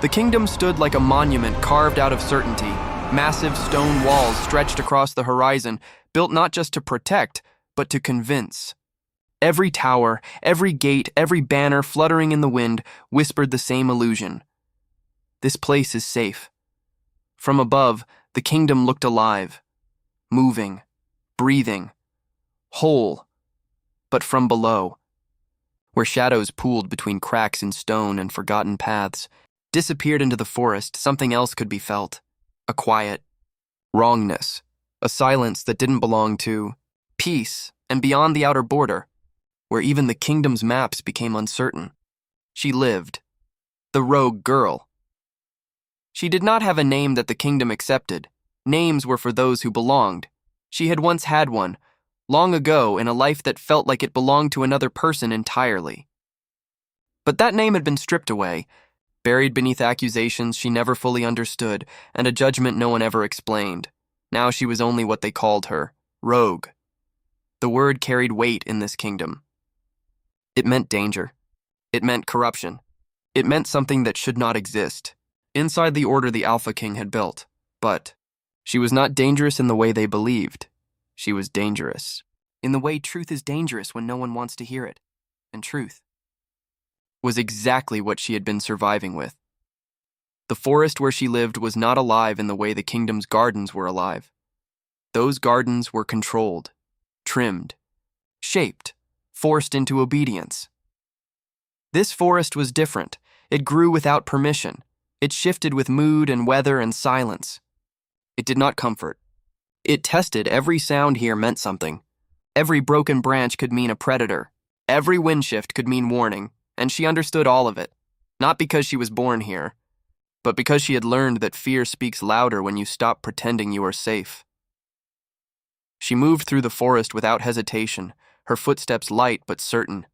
The kingdom stood like a monument carved out of certainty. Massive stone walls stretched across the horizon, built not just to protect, but to convince. Every tower, every gate, every banner fluttering in the wind whispered the same illusion. This place is safe. From above, the kingdom looked alive, moving, breathing, whole. But from below, where shadows pooled between cracks in stone and forgotten paths, disappeared into the forest, something else could be felt. A quiet wrongness, a silence that didn't belong to peace, and beyond the outer border, where even the kingdom's maps became uncertain. She lived, the rogue girl. She did not have a name that the kingdom accepted. Names were for those who belonged. She had once had one, long ago in a life that felt like it belonged to another person entirely. But that name had been stripped away, buried beneath accusations she never fully understood, and a judgment no one ever explained. Now she was only what they called her, rogue. The word carried weight in this kingdom. It meant danger. It meant corruption. It meant something that should not exist, inside the order the Alpha King had built. But she was not dangerous in the way they believed. She was dangerous in the way truth is dangerous when no one wants to hear it. And truth was exactly what she had been surviving with. The forest where she lived was not alive in the way the kingdom's gardens were alive. Those gardens were controlled, trimmed, shaped, forced into obedience. This forest was different. It grew without permission. It shifted with mood and weather and silence. It did not comfort. It tested. Every sound here meant something. Every broken branch could mean a predator. Every wind shift could mean warning, and she understood all of it, not because she was born here, but because she had learned that fear speaks louder when you stop pretending you are safe. She moved through the forest without hesitation, her footsteps light but certain.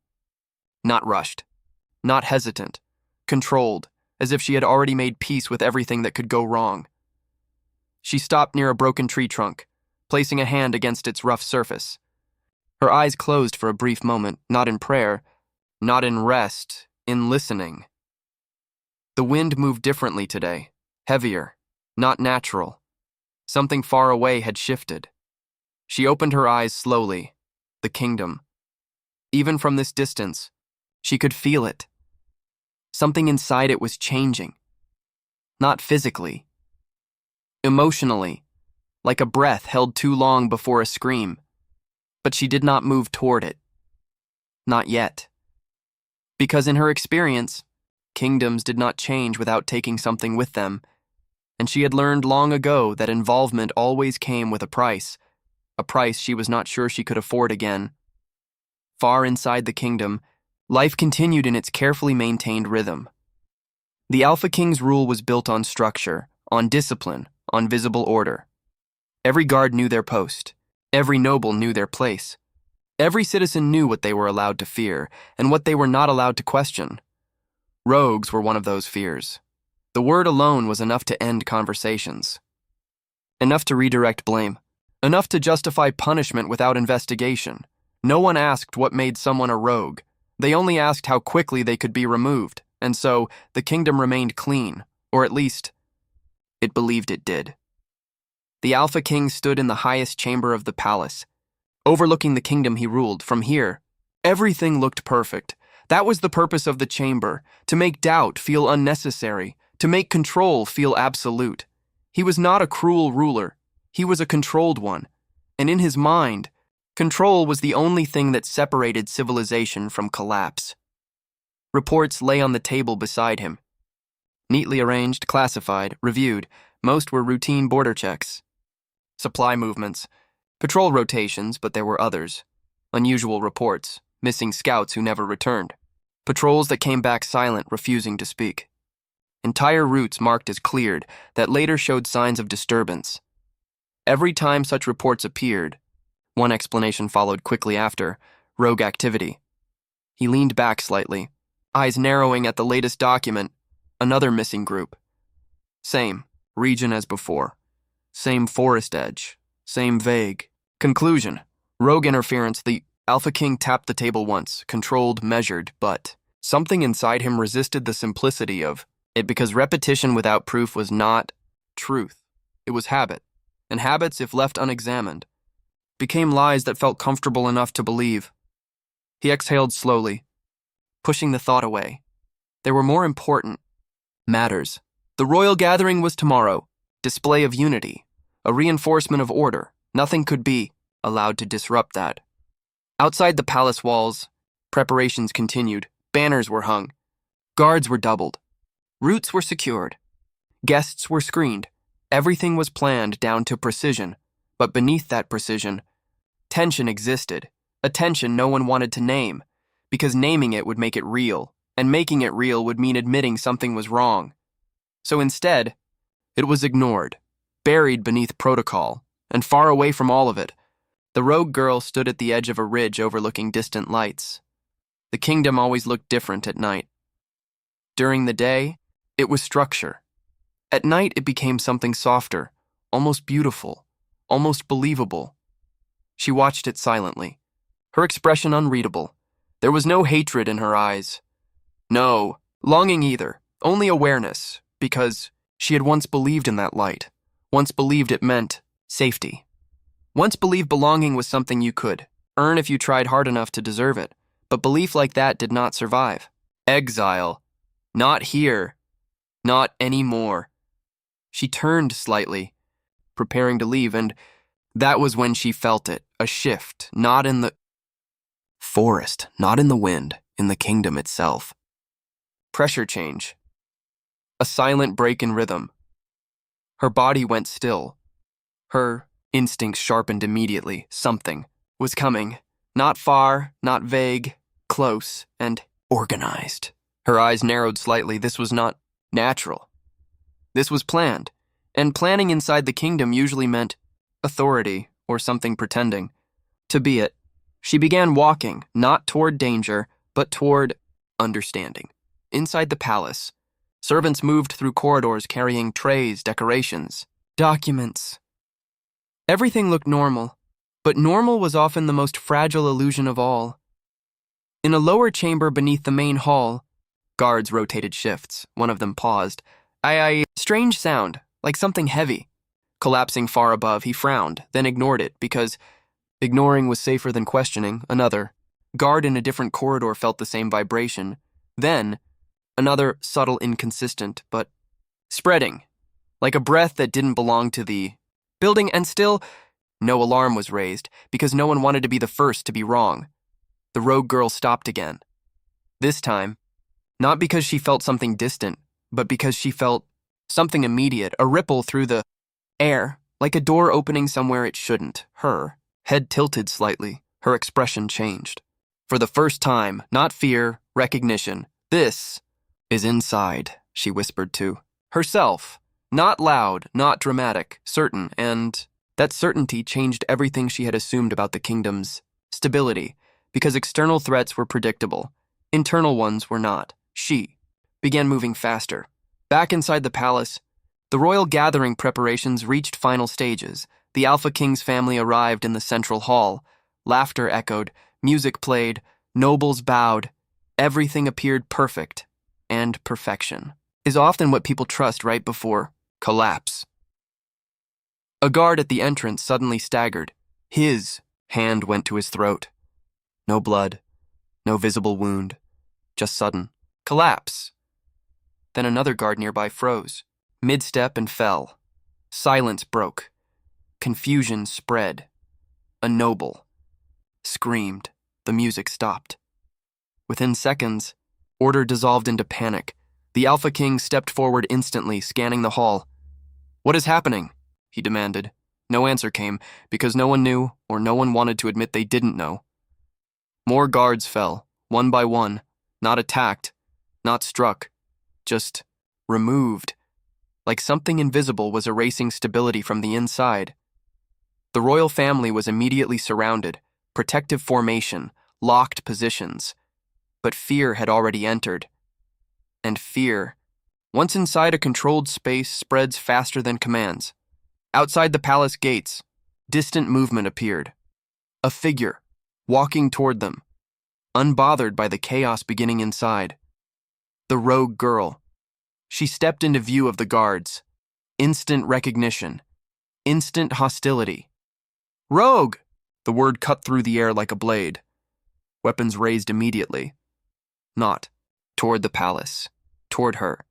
Not rushed, not hesitant, controlled, as if she had already made peace with everything that could go wrong. She stopped near a broken tree trunk, placing a hand against its rough surface. Her eyes closed for a brief moment, not in prayer, not in rest, in listening. The wind moved differently today, heavier, not natural. Something far away had shifted. She opened her eyes slowly. The kingdom. Even from this distance, she could feel it. Something inside it was changing. Not physically. Emotionally, like a breath held too long before a scream. But she did not move toward it. Not yet. Because in her experience, kingdoms did not change without taking something with them, and she had learned long ago that involvement always came with a price she was not sure she could afford again. Far inside the kingdom, life continued in its carefully maintained rhythm. The Alpha King's rule was built on structure, on discipline, on visible order. Every guard knew their post. Every noble knew their place. Every citizen knew what they were allowed to fear and what they were not allowed to question. Rogues were one of those fears. The word alone was enough to end conversations. Enough to redirect blame. Enough to justify punishment without investigation. No one asked what made someone a rogue. They only asked how quickly they could be removed, and so the kingdom remained clean, or at least, it believed it did. The Alpha King stood in the highest chamber of the palace, overlooking the kingdom he ruled. From here, everything looked perfect. That was the purpose of the chamber, to make doubt feel unnecessary, to make control feel absolute. He was not a cruel ruler. He was a controlled one, and in his mind, control was the only thing that separated civilization from collapse. Reports lay on the table beside him. Neatly arranged, classified, reviewed, most were routine border checks. Supply movements, patrol rotations, but there were others. Unusual reports, missing scouts who never returned. Patrols that came back silent, refusing to speak. Entire routes marked as cleared that later showed signs of disturbance. Every time such reports appeared, one explanation followed quickly after: rogue activity. He leaned back slightly, eyes narrowing at the latest document. Another missing group. Same region as before. Same forest edge. Same vague. Conclusion: rogue interference. The Alpha King tapped the table once, controlled, measured, but something inside him resisted the simplicity of Because repetition without proof was not truth. It was habit. And habits, if left unexamined, became lies that felt comfortable enough to believe. He exhaled slowly, pushing the thought away. There were more important matters. The royal gathering was tomorrow, display of unity, a reinforcement of order. Nothing could be allowed to disrupt that. Outside the palace walls, preparations continued. Banners were hung. Guards were doubled. Routes were secured. Guests were screened. Everything was planned down to precision, but beneath that precision, tension existed, a tension no one wanted to name, because naming it would make it real, and making it real would mean admitting something was wrong. So instead, it was ignored, buried beneath protocol, and far away from all of it. The rogue girl stood at the edge of a ridge overlooking distant lights. The kingdom always looked different at night. During the day, it was structure. At night, it became something softer, almost beautiful, almost believable. She watched it silently, her expression unreadable. There was no hatred in her eyes. No longing either, only awareness, because she had once believed in that light, once believed it meant safety. Once believed belonging was something you could earn if you tried hard enough to deserve it, but belief like that did not survive. Exile. Not here. Not anymore. She turned slightly, preparing to leave, and that was when she felt it, a shift, not in the forest, not in the wind, in the kingdom itself. Pressure change. A silent break in rhythm. Her body went still. Her instincts sharpened immediately. Something was coming. Not far, not vague, close, and organized. Her eyes narrowed slightly. This was not natural. This was planned, and planning inside the kingdom usually meant authority or something pretending to be it. She began walking, not toward danger, but toward understanding. Inside the palace, servants moved through corridors carrying trays, decorations, documents. Everything looked normal, but normal was often the most fragile illusion of all. In a lower chamber beneath the main hall, guards rotated shifts. One of them paused. Strange sound, like something heavy. Collapsing far above, he frowned, then ignored it, because ignoring was safer than questioning. Another guard in a different corridor felt the same vibration. Then, another subtle, inconsistent, but spreading, like a breath that didn't belong to the building, and still, no alarm was raised, because no one wanted to be the first to be wrong. The rogue girl stopped again. This time, not because she felt something distant, but because she felt something immediate, a ripple through the air, like a door opening somewhere it shouldn't. Her head tilted slightly, her expression changed. For the first time, not fear, recognition. This is inside, she whispered to herself. Not loud, not dramatic, certain, and that certainty changed everything she had assumed about the kingdom's stability, because external threats were predictable, internal ones were not. She began moving faster. Back inside the palace, the royal gathering preparations reached final stages. The Alpha King's family arrived in the central hall. Laughter echoed, music played, nobles bowed. Everything appeared perfect, and perfection is often what people trust right before collapse. A guard at the entrance suddenly staggered. His hand went to his throat. No blood, no visible wound, just sudden collapse. Then another guard nearby froze, mid-step, and fell. Silence broke. Confusion spread. A noble screamed. The music stopped. Within seconds, order dissolved into panic. The Alpha King stepped forward instantly, scanning the hall. "What is happening?" he demanded. No answer came, because no one knew, or no one wanted to admit they didn't know. More guards fell, one by one, not attacked, not struck, just removed, like something invisible was erasing stability from the inside. The royal family was immediately surrounded, protective formation, locked positions. But fear had already entered. And fear, once inside a controlled space, spreads faster than commands. Outside the palace gates, distant movement appeared. A figure, walking toward them, unbothered by the chaos beginning inside. The rogue girl. She stepped into view of the guards. Instant recognition. Instant hostility. "Rogue!" The word cut through the air like a blade. Weapons raised immediately. Not toward the palace. Toward her.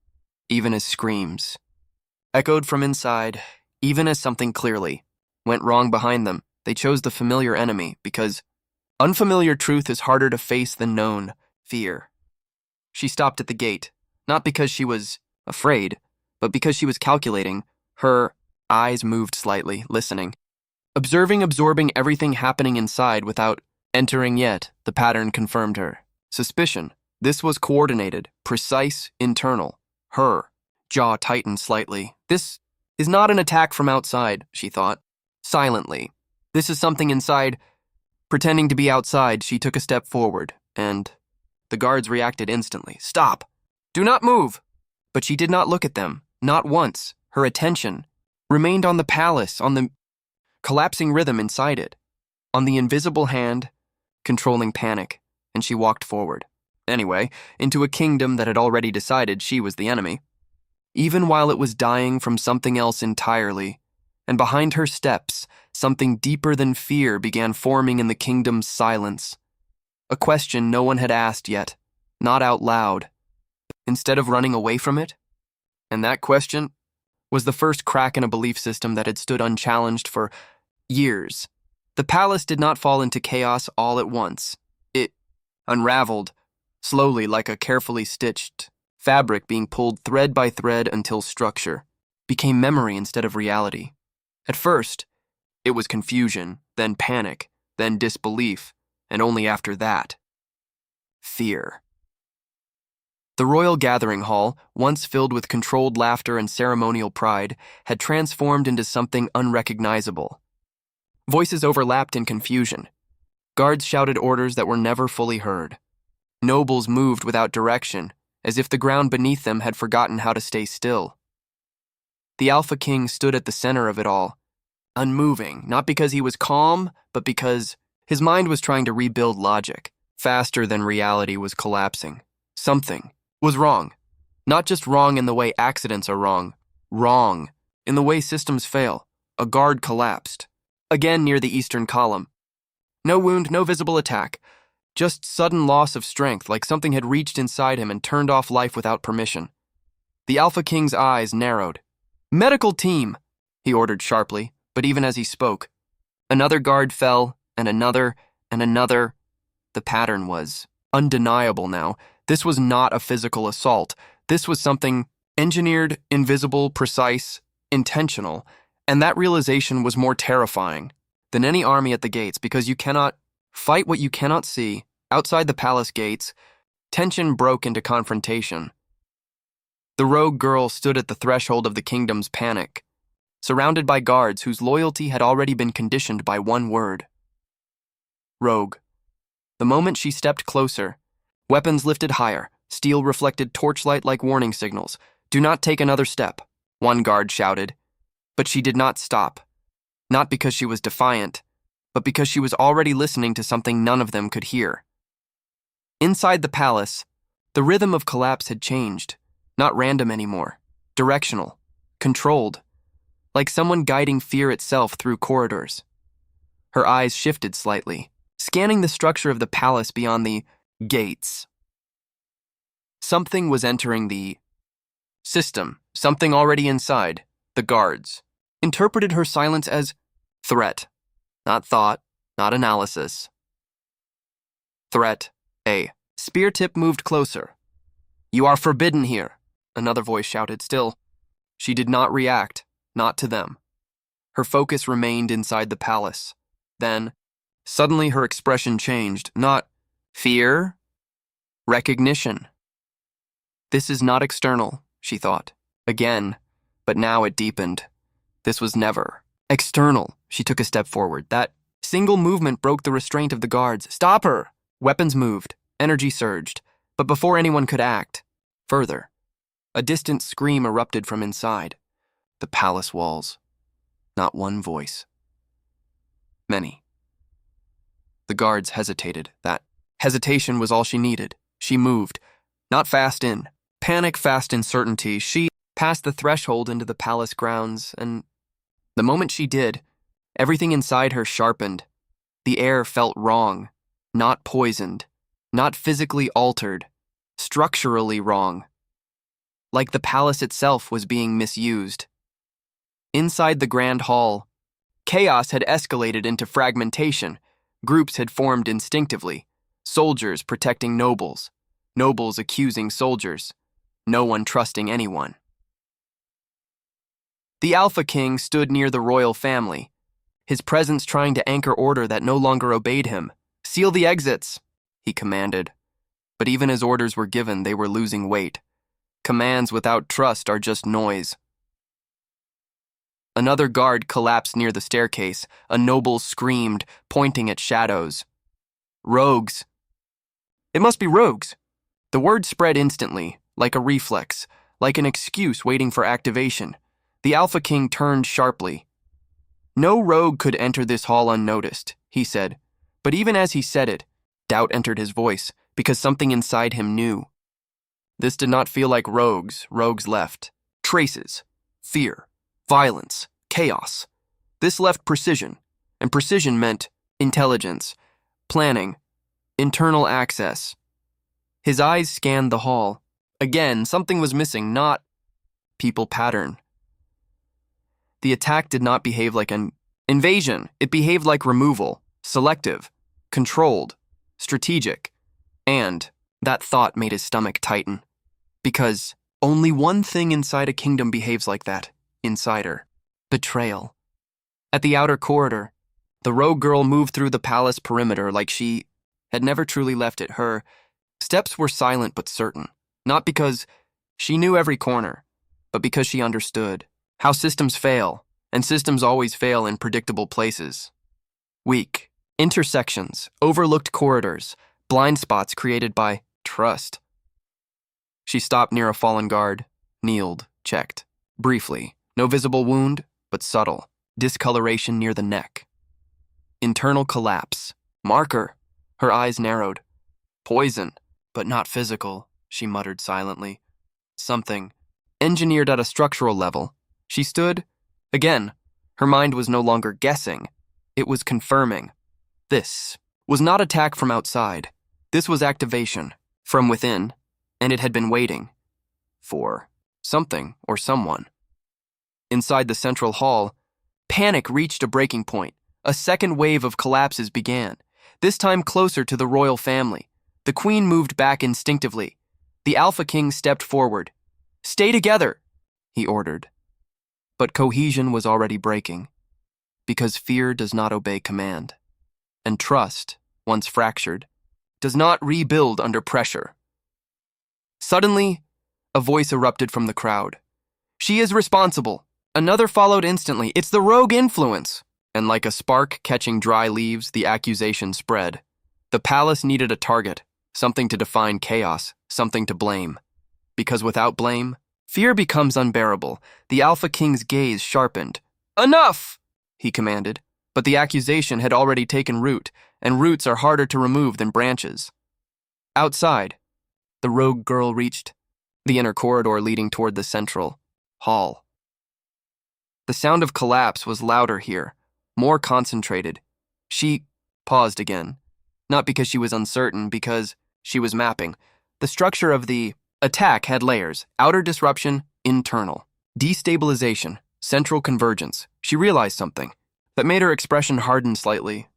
Even as screams. Echoed from inside, even as something clearly went wrong behind them. They chose the familiar enemy because unfamiliar truth is harder to face than known fear. She stopped at the gate, not because she was afraid, but because she was calculating. Her eyes moved slightly, listening. Absorbing everything happening inside without entering yet. The pattern confirmed her suspicion. This was coordinated, precise, internal. Her jaw tightened slightly. This is not an attack from outside, she thought. Silently. This is something inside. Pretending to be outside, she took a step forward, and the guards reacted instantly. "Stop! Do not move!" But she did not look at them, not once. Her attention remained on the palace, on the collapsing rhythm inside it, on the invisible hand controlling panic, and she walked forward. Anyway, into a kingdom that had already decided she was the enemy. Even while it was dying from something else entirely, and behind her steps, something deeper than fear began forming in the kingdom's silence. A question no one had asked yet, not out loud, instead of running away from it. And that question was the first crack in a belief system that had stood unchallenged for years. The palace did not fall into chaos all at once. It unraveled, slowly like a carefully stitched fabric being pulled thread by thread until structure became memory instead of reality. At first, it was confusion, then panic, then disbelief, and only after that, fear. The royal gathering hall, once filled with controlled laughter and ceremonial pride, had transformed into something unrecognizable. Voices overlapped in confusion. Guards shouted orders that were never fully heard. Nobles moved without direction, as if the ground beneath them had forgotten how to stay still. The Alpha King stood at the center of it all, unmoving, not because he was calm, but because his mind was trying to rebuild logic, faster than reality was collapsing. Something was wrong. Not just wrong in the way accidents are wrong in the way systems fail. A guard collapsed, again near the eastern column. No wound, no visible attack, just sudden loss of strength, like something had reached inside him and turned off life without permission. The Alpha King's eyes narrowed. "Medical team!" he ordered sharply, but even as he spoke, another guard fell, and another, and another. The pattern was undeniable now. This was not a physical assault. This was something engineered, invisible, precise, intentional, and that realization was more terrifying than any army at the gates, because you cannot fight what you cannot see. Outside the palace gates, tension broke into confrontation. The rogue girl stood at the threshold of the kingdom's panic, surrounded by guards whose loyalty had already been conditioned by one word. Rogue. The moment she stepped closer, weapons lifted higher, steel reflected torchlight like warning signals. "Do not take another step," one guard shouted. But she did not stop, not because she was defiant, but because she was already listening to something none of them could hear. Inside the palace, the rhythm of collapse had changed, not random anymore, directional, controlled, like someone guiding fear itself through corridors. Her eyes shifted slightly, scanning the structure of the palace beyond the gates. Something was entering the system, something already inside. The guards interpreted her silence as threat, not thought, not analysis. Threat. A spear tip moved closer. "You are forbidden here," another voice shouted. Still, she did not react, not to them. Her focus remained inside the palace. Then, suddenly her expression changed. Not fear, recognition. This is not external, she thought. Again, but now it deepened. This was never external. She took a step forward. That single movement broke the restraint of the guards. "Stop her!" Weapons moved. Energy surged. But before anyone could act further, a distant scream erupted from inside. The palace walls. Not one voice. Many. The guards hesitated. That hesitation was all she needed. She moved. Not fast in. panic fast in certainty, she passed the threshold into the palace grounds, and the moment she did, everything inside her sharpened. The air felt wrong, not poisoned, not physically altered, structurally wrong. Like the palace itself was being misused. Inside the grand hall, chaos had escalated into fragmentation. Groups had formed instinctively, soldiers protecting nobles, nobles accusing soldiers, no one trusting anyone. The Alpha King stood near the royal family, his presence trying to anchor order that no longer obeyed him. "Seal the exits," he commanded. But even as orders were given, they were losing weight. Commands without trust are just noise. Another guard collapsed near the staircase. A noble screamed, pointing at shadows. "Rogues." It must be rogues. The word spread instantly, like a reflex, like an excuse waiting for activation. The Alpha King turned sharply. "No rogue could enter this hall unnoticed," he said. But even as he said it, doubt entered his voice, because something inside him knew. This did not feel like rogues. Rogues left. Traces. Fear. Violence. Chaos. This left precision, and precision meant intelligence, planning, internal access. His eyes scanned the hall. Again, something was missing, not people pattern. The attack did not behave like an invasion. It behaved like removal, selective, controlled, strategic. And that thought made his stomach tighten. Because only one thing inside a kingdom behaves like that. Insider. Betrayal. At the outer corridor, the rogue girl moved through the palace perimeter like she had never truly left it. Her steps were silent but certain. Not because she knew every corner, but because she understood how systems fail, and systems always fail in predictable places. Weak intersections, overlooked corridors, blind spots created by trust. She stopped near a fallen guard, kneeled, checked. Briefly, no visible wound, but subtle. Discoloration near the neck. Internal collapse. Marker. Her eyes narrowed. Poison, but not physical, she muttered silently. Something engineered at a structural level. She stood. Again, her mind was no longer guessing. It was confirming. This was not attack from outside. This was activation from within, and it had been waiting for something or someone. Inside the central hall, panic reached a breaking point. A second wave of collapses began, this time closer to the royal family. The queen moved back instinctively. The Alpha King stepped forward. "Stay together," he ordered. But cohesion was already breaking, because fear does not obey command, and trust, once fractured, does not rebuild under pressure. Suddenly, a voice erupted from the crowd. "She is responsible." Another followed instantly. "It's the rogue influence." And like a spark catching dry leaves, the accusation spread. The palace needed a target, something to define chaos, something to blame. Because without blame, fear becomes unbearable. The Alpha King's gaze sharpened. "Enough!" he commanded. But the accusation had already taken root, and roots are harder to remove than branches. Outside, the rogue girl reached the inner corridor leading toward the central hall. The sound of collapse was louder here, more concentrated. She paused again, not because she was uncertain, because she was mapping. The structure of the attack had layers: outer disruption, internal destabilization, central convergence. She realized something that made her expression harden slightly.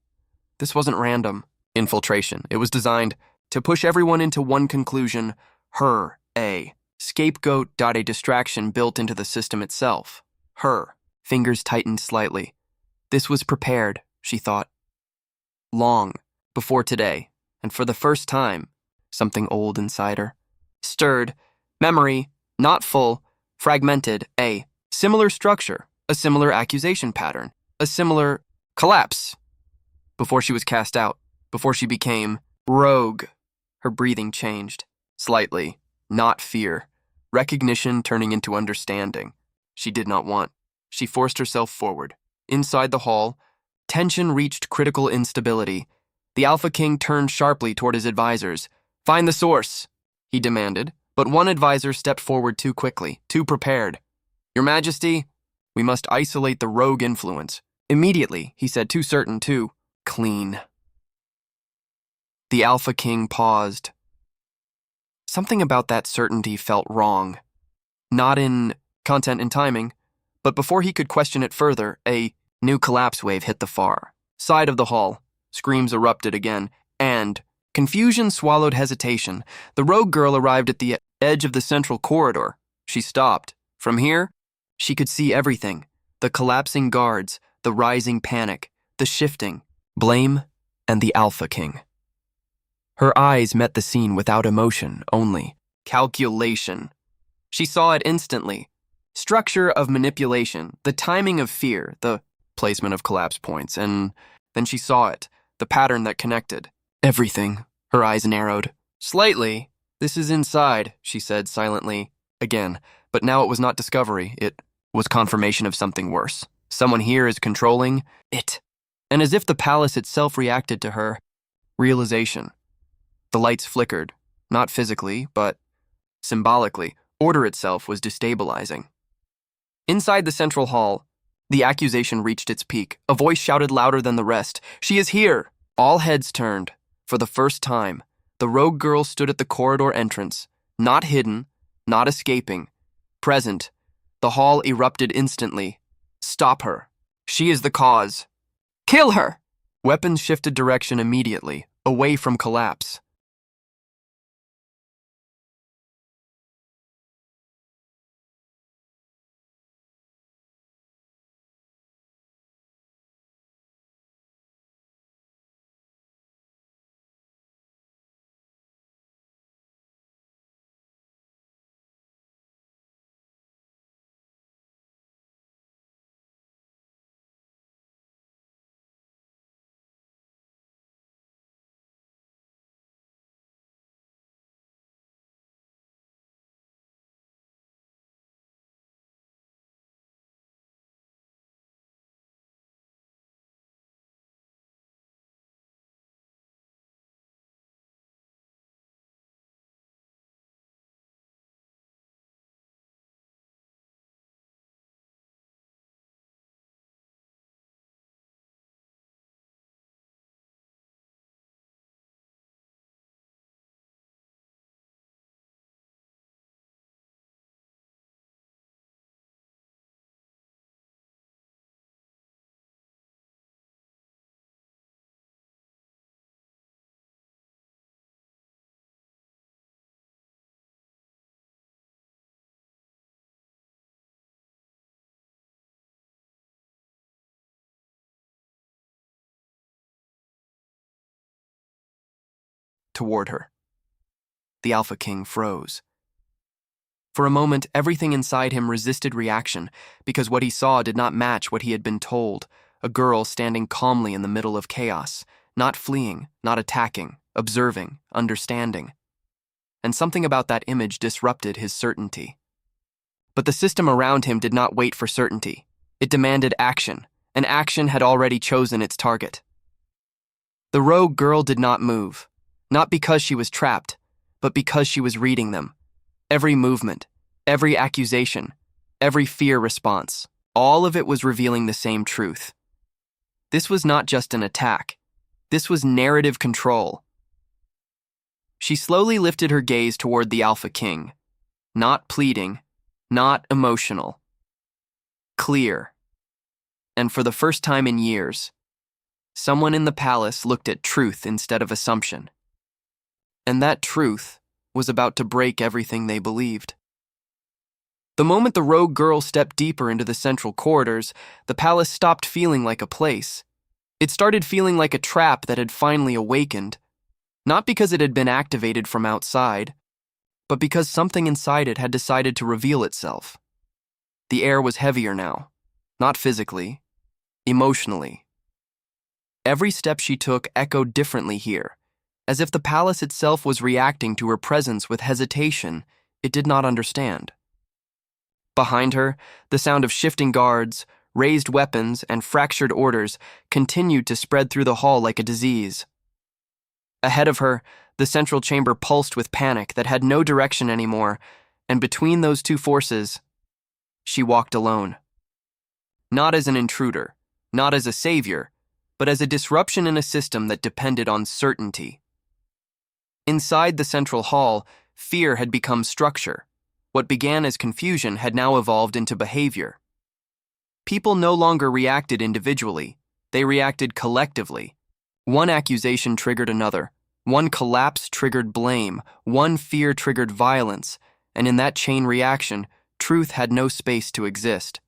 This wasn't random infiltration. It was designed to push everyone into one conclusion: her, a scapegoat. A distraction built into the system itself. Her. Fingers tightened slightly. This was prepared, she thought. Long before today, and for the first time, something old inside her stirred. Memory, not full, fragmented. A similar structure, a similar accusation pattern, a similar collapse. Before she was cast out, before she became rogue, her breathing changed. Slightly, not fear. Recognition turning into understanding. She did not want. She forced herself forward. Inside the hall, tension reached critical instability. The Alpha King turned sharply toward his advisors. "Find the source," he demanded. But one advisor stepped forward too quickly, too prepared. "Your Majesty, we must isolate the rogue influence. Immediately," he said, too certain, too clean. The Alpha King paused. Something about that certainty felt wrong. Not in content and timing, but before he could question it further, a new collapse wave hit the far side of the hall. Screams erupted again, and confusion swallowed hesitation. The rogue girl arrived at the edge of the central corridor. She stopped. From here, she could see everything: the collapsing guards, the rising panic, the shifting blame, and the Alpha King. Her eyes met the scene without emotion, only calculation. She saw it instantly. Structure of manipulation, the timing of fear, the placement of collapse points, and then she saw it, the pattern that connected. Everything. Her eyes narrowed. "Slightly. This is inside," she said silently. Again, but now it was not discovery. It was confirmation of something worse. Someone here is controlling it. And as if the palace itself reacted to her realization. The lights flickered, not physically, but symbolically. Order itself was destabilizing. Inside the central hall, the accusation reached its peak. A voice shouted louder than the rest, "She is here!" All heads turned. For the first time, the rogue girl stood at the corridor entrance, not hidden, not escaping. Present, the hall erupted instantly. "Stop her. She is the cause. Kill her!" Weapons shifted direction immediately, away from collapse. Toward her. The Alpha King froze. For a moment, everything inside him resisted reaction, because what he saw did not match what he had been told. A girl standing calmly in the middle of chaos, not fleeing, not attacking, observing, understanding. And something about that image disrupted his certainty. But the system around him did not wait for certainty. It demanded action, and action had already chosen its target. The rogue girl did not move, not because she was trapped, but because she was reading them. Every movement, every accusation, every fear response, all of it was revealing the same truth. This was not just an attack. This was narrative control. She slowly lifted her gaze toward the Alpha King, not pleading, not emotional. Clear. And for the first time in years, someone in the palace looked at truth instead of assumption. And that truth was about to break everything they believed. The moment the rogue girl stepped deeper into the central corridors, the palace stopped feeling like a place. It started feeling like a trap that had finally awakened, not because it had been activated from outside, but because something inside it had decided to reveal itself. The air was heavier now, not physically, emotionally. Every step she took echoed differently here, as if the palace itself was reacting to her presence with hesitation it did not understand. Behind her, the sound of shifting guards, raised weapons, and fractured orders continued to spread through the hall like a disease. Ahead of her, The central chamber pulsed with panic that had no direction anymore, and between those two forces, she walked alone. Not as an intruder, not as a savior, but as a disruption in a system that depended on certainty. Inside the central hall, fear had become structure. What began as confusion had now evolved into behavior. People no longer reacted individually, they reacted collectively. One accusation triggered another, one collapse triggered blame, one fear triggered violence, and in that chain reaction, truth had no space to exist.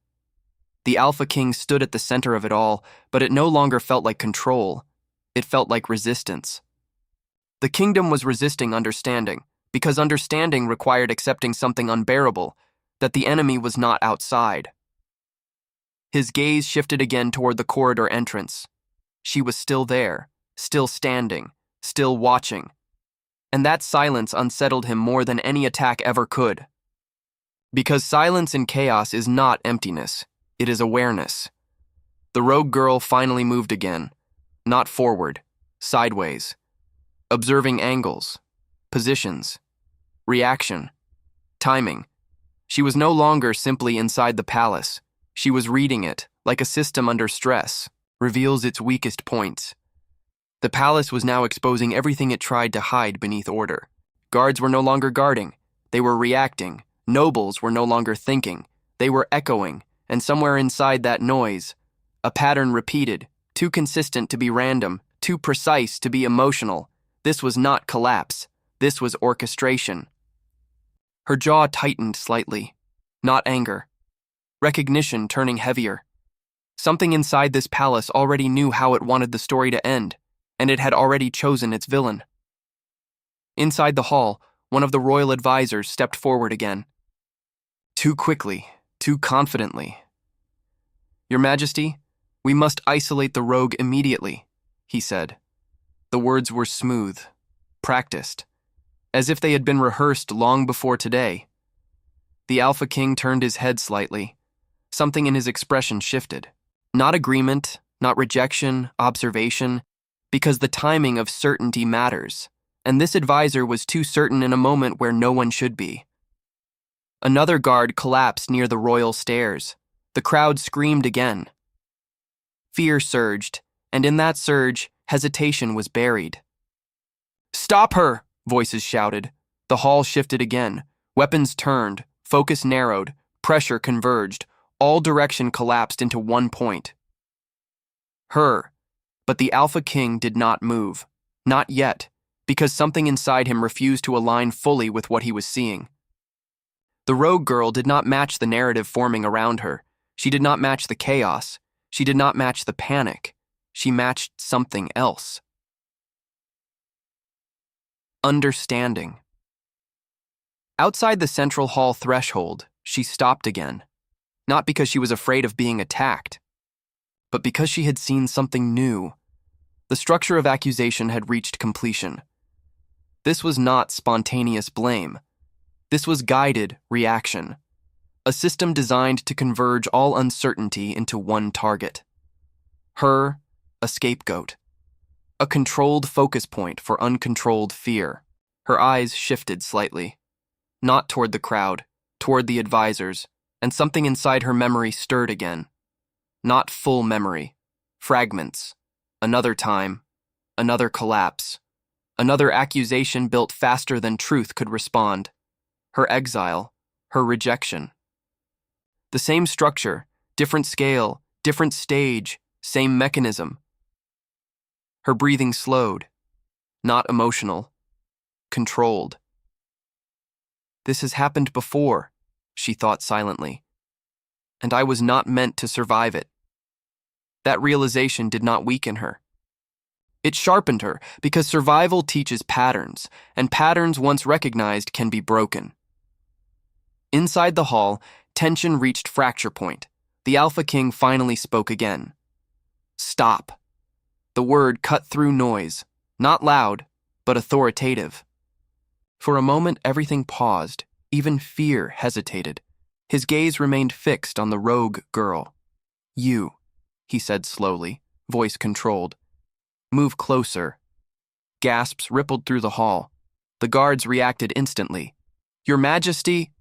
The Alpha King stood at the center of it all, but it no longer felt like control. It felt like resistance. The kingdom was resisting understanding, because understanding required accepting something unbearable, that the enemy was not outside. His gaze shifted again toward the corridor entrance. She was still there, still standing, still watching. And that silence unsettled him more than any attack ever could. Because silence in chaos is not emptiness, it is awareness. The rogue girl finally moved again, not forward, sideways, observing angles, positions, reaction, timing. She was no longer simply inside the palace. She was reading it, like a system under stress, reveals its weakest points. The palace was now exposing everything it tried to hide beneath order. Guards were no longer guarding, they were reacting. Nobles were no longer thinking, they were echoing, and somewhere inside that noise, a pattern repeated, too consistent to be random, too precise to be emotional. This was not collapse, this was orchestration. Her jaw tightened slightly, not anger. Recognition turning heavier. Something inside this palace already knew how it wanted the story to end, and it had already chosen its villain. Inside the hall, one of the royal advisors stepped forward again. Too quickly, too confidently. "Your Majesty, we must isolate the rogue immediately," he said. The words were smooth, practiced, as if they had been rehearsed long before today. The Alpha King turned his head slightly. Something in his expression shifted. Not agreement, not rejection, observation, because the timing of certainty matters, and this advisor was too certain in a moment where no one should be. Another guard collapsed near the royal stairs. The crowd screamed again. Fear surged, and in that surge, hesitation was buried. "Stop her!" voices shouted. The hall shifted again. Weapons turned, focus narrowed, pressure converged. All direction collapsed into one point. Her. But the Alpha King did not move. Not yet, because something inside him refused to align fully with what he was seeing. The rogue girl did not match the narrative forming around her. She did not match the chaos. She did not match the panic. She matched something else. Understanding. Outside the central hall threshold, she stopped again. Not because she was afraid of being attacked, but because she had seen something new. The structure of accusation had reached completion. This was not spontaneous blame. This was guided reaction. A system designed to converge all uncertainty into one target. Her, a scapegoat. A controlled focus point for uncontrolled fear. Her eyes shifted slightly. Not toward the crowd, toward the advisors, and something inside her memory stirred again. Not full memory. Fragments. Another time. Another collapse. Another accusation built faster than truth could respond. Her exile. Her rejection. The same structure, different scale, different stage, same mechanism. Her breathing slowed. Not emotional. Controlled. This has happened before, she thought silently. And I was not meant to survive it. That realization did not weaken her. It sharpened her because survival teaches patterns, and patterns once recognized can be broken. Inside the hall, tension reached fracture point. The Alpha King finally spoke again. "Stop." The word cut through noise, not loud, but authoritative. For a moment, everything paused. Even fear hesitated. His gaze remained fixed on the rogue girl. "You," he said slowly, voice controlled. "Move closer. gasps rippled through the hall. The guards reacted instantly. "Your Majesty!"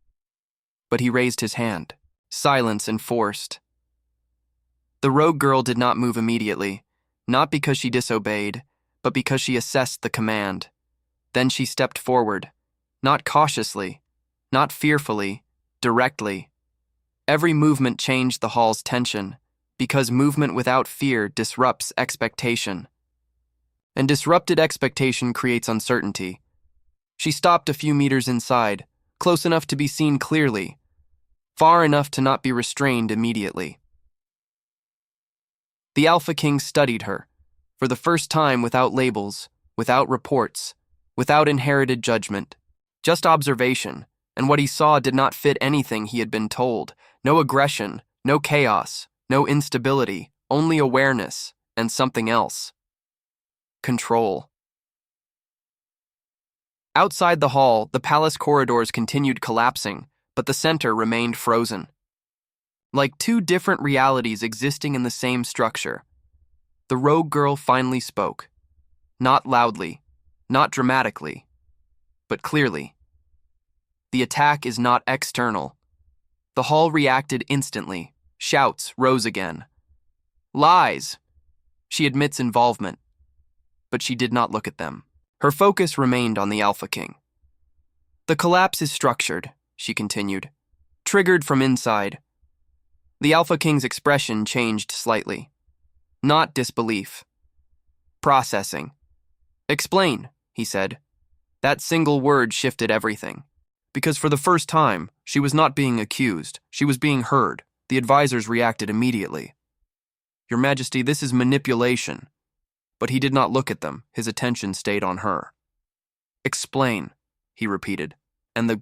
But he raised his hand. Silence enforced. The rogue girl did not move immediately, not because she disobeyed, but because she assessed the command. Then she stepped forward, not cautiously, not fearfully, directly. Every movement changed the hall's tension, because movement without fear disrupts expectation. And disrupted expectation creates uncertainty. She stopped a few meters inside, close enough to be seen clearly, far enough to not be restrained immediately. The Alpha King studied her, for the first time without labels, without reports, without inherited judgment, just observation, and what he saw did not fit anything he had been told. No aggression, no chaos, no instability, only awareness, and something else. Control. Outside the hall, the palace corridors continued collapsing, but the center remained frozen. Like two different realities existing in the same structure. The rogue girl finally spoke. Not loudly, not dramatically, but clearly. The attack is not external. The hall reacted instantly. Shouts rose again. Lies! She admits involvement, but she did not look at them. Her focus remained on the Alpha King. The collapse is structured, she continued, triggered from inside. The Alpha King's expression changed slightly. Not disbelief. Processing. Explain, he said. That single word shifted everything. Because for the first time, she was not being accused, she was being heard. The advisors reacted immediately. Your Majesty, this is manipulation. But he did not look at them, his attention stayed on her. Explain, he repeated, and the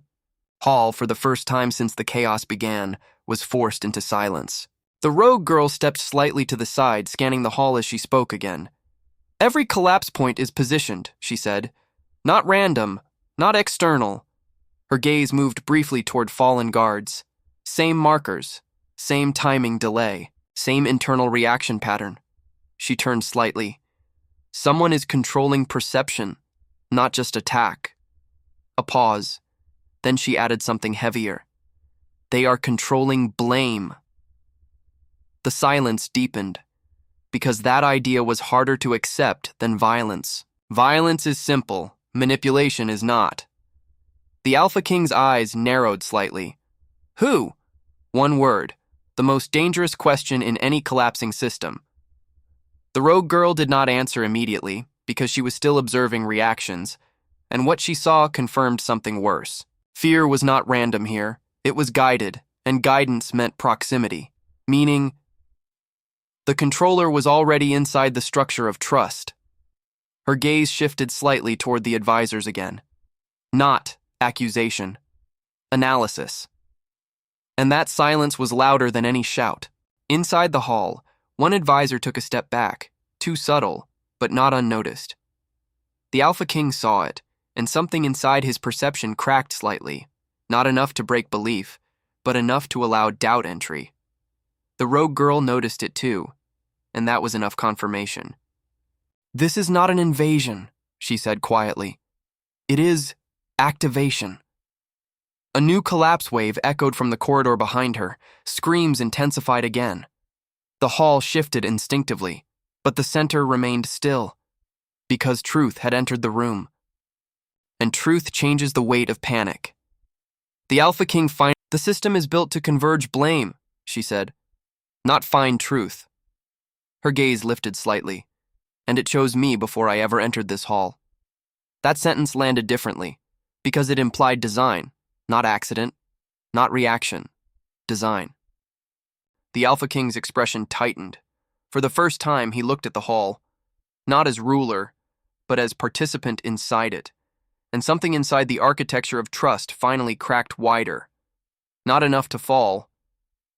hall, for the first time since the chaos began, was forced into silence. The rogue girl stepped slightly to the side, scanning the hall as she spoke again. Every collapse point is positioned, she said. Not random, not external. Her gaze moved briefly toward fallen guards. Same markers, same timing delay, same internal reaction pattern. She turned slightly. Someone is controlling perception, not just attack. A pause. Then she added something heavier. They are controlling blame. The silence deepened, because that idea was harder to accept than violence. Violence is simple, manipulation is not. The Alpha King's eyes narrowed slightly. Who? One word, the most dangerous question in any collapsing system. The rogue girl did not answer immediately, because she was still observing reactions, and what she saw confirmed something worse. Fear was not random here, it was guided, and guidance meant proximity, meaning the controller was already inside the structure of trust. Her gaze shifted slightly toward the advisors again. Not accusation. Analysis. And that silence was louder than any shout. Inside the hall, one advisor took a step back, too subtle, but not unnoticed. The Alpha King saw it, and something inside his perception cracked slightly, not enough to break belief, but enough to allow doubt entry. The rogue girl noticed it too, and that was enough confirmation. This is not an invasion, she said quietly. It is activation. A new collapse wave echoed from the corridor behind her, screams intensified again. The hall shifted instinctively, but the center remained still, because truth had entered the room. And truth changes the weight of panic. The Alpha King the system is built to converge blame, she said, not find truth. Her gaze lifted slightly, and it chose me before I ever entered this hall. That sentence landed differently, because it implied design, not accident, not reaction, design. The Alpha King's expression tightened. For the first time, he looked at the hall, not as ruler, but as participant inside it, and something inside the architecture of trust finally cracked wider. Not enough to fall,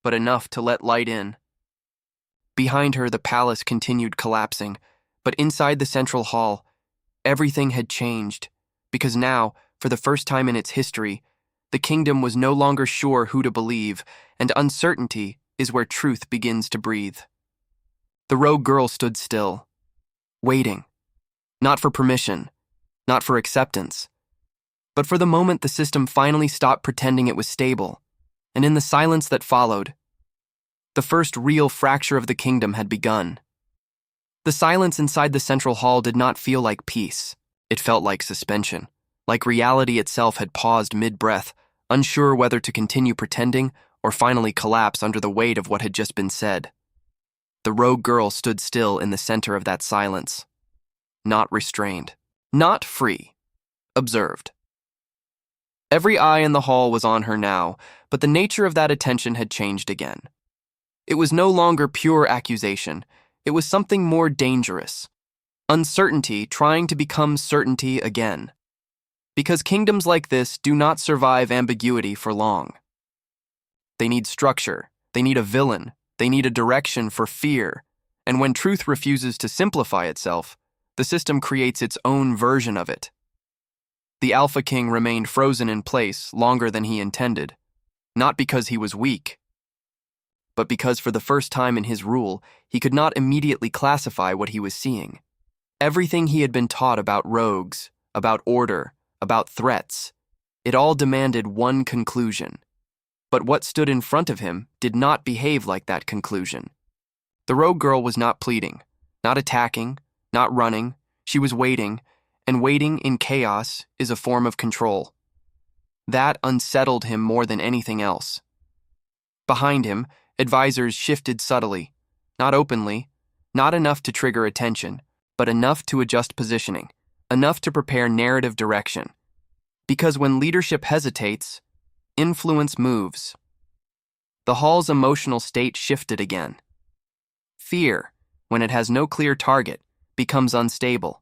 but enough to let light in. Behind her, the palace continued collapsing, but inside the central hall, everything had changed, because now, for the first time in its history, the kingdom was no longer sure who to believe, and uncertainty is where truth begins to breathe. The rogue girl stood still, waiting, not for permission, not for acceptance, but for the moment the system finally stopped pretending it was stable, and in the silence that followed, the first real fracture of the kingdom had begun. The silence inside the central hall did not feel like peace. It felt like suspension, like reality itself had paused mid-breath, unsure whether to continue pretending or finally collapse under the weight of what had just been said. The rogue girl stood still in the center of that silence, not restrained, not free, observed. Every eye in the hall was on her now, but the nature of that attention had changed again. It was no longer pure accusation. It was something more dangerous. Uncertainty trying to become certainty again. Because kingdoms like this do not survive ambiguity for long. They need structure. They need a villain. They need a direction for fear. And when truth refuses to simplify itself, the system creates its own version of it. The Alpha King remained frozen in place longer than he intended, not because he was weak, but because for the first time in his rule, he could not immediately classify what he was seeing. Everything he had been taught about rogues, about order, about threats, it all demanded one conclusion. But what stood in front of him did not behave like that conclusion. The rogue girl was not pleading, not attacking, not running. She was waiting, and waiting in chaos is a form of control. That unsettled him more than anything else. Behind him, advisors shifted subtly, not openly, not enough to trigger attention, but enough to adjust positioning, enough to prepare narrative direction. Because when leadership hesitates, influence moves. The hall's emotional state shifted again. Fear, when it has no clear target, becomes unstable.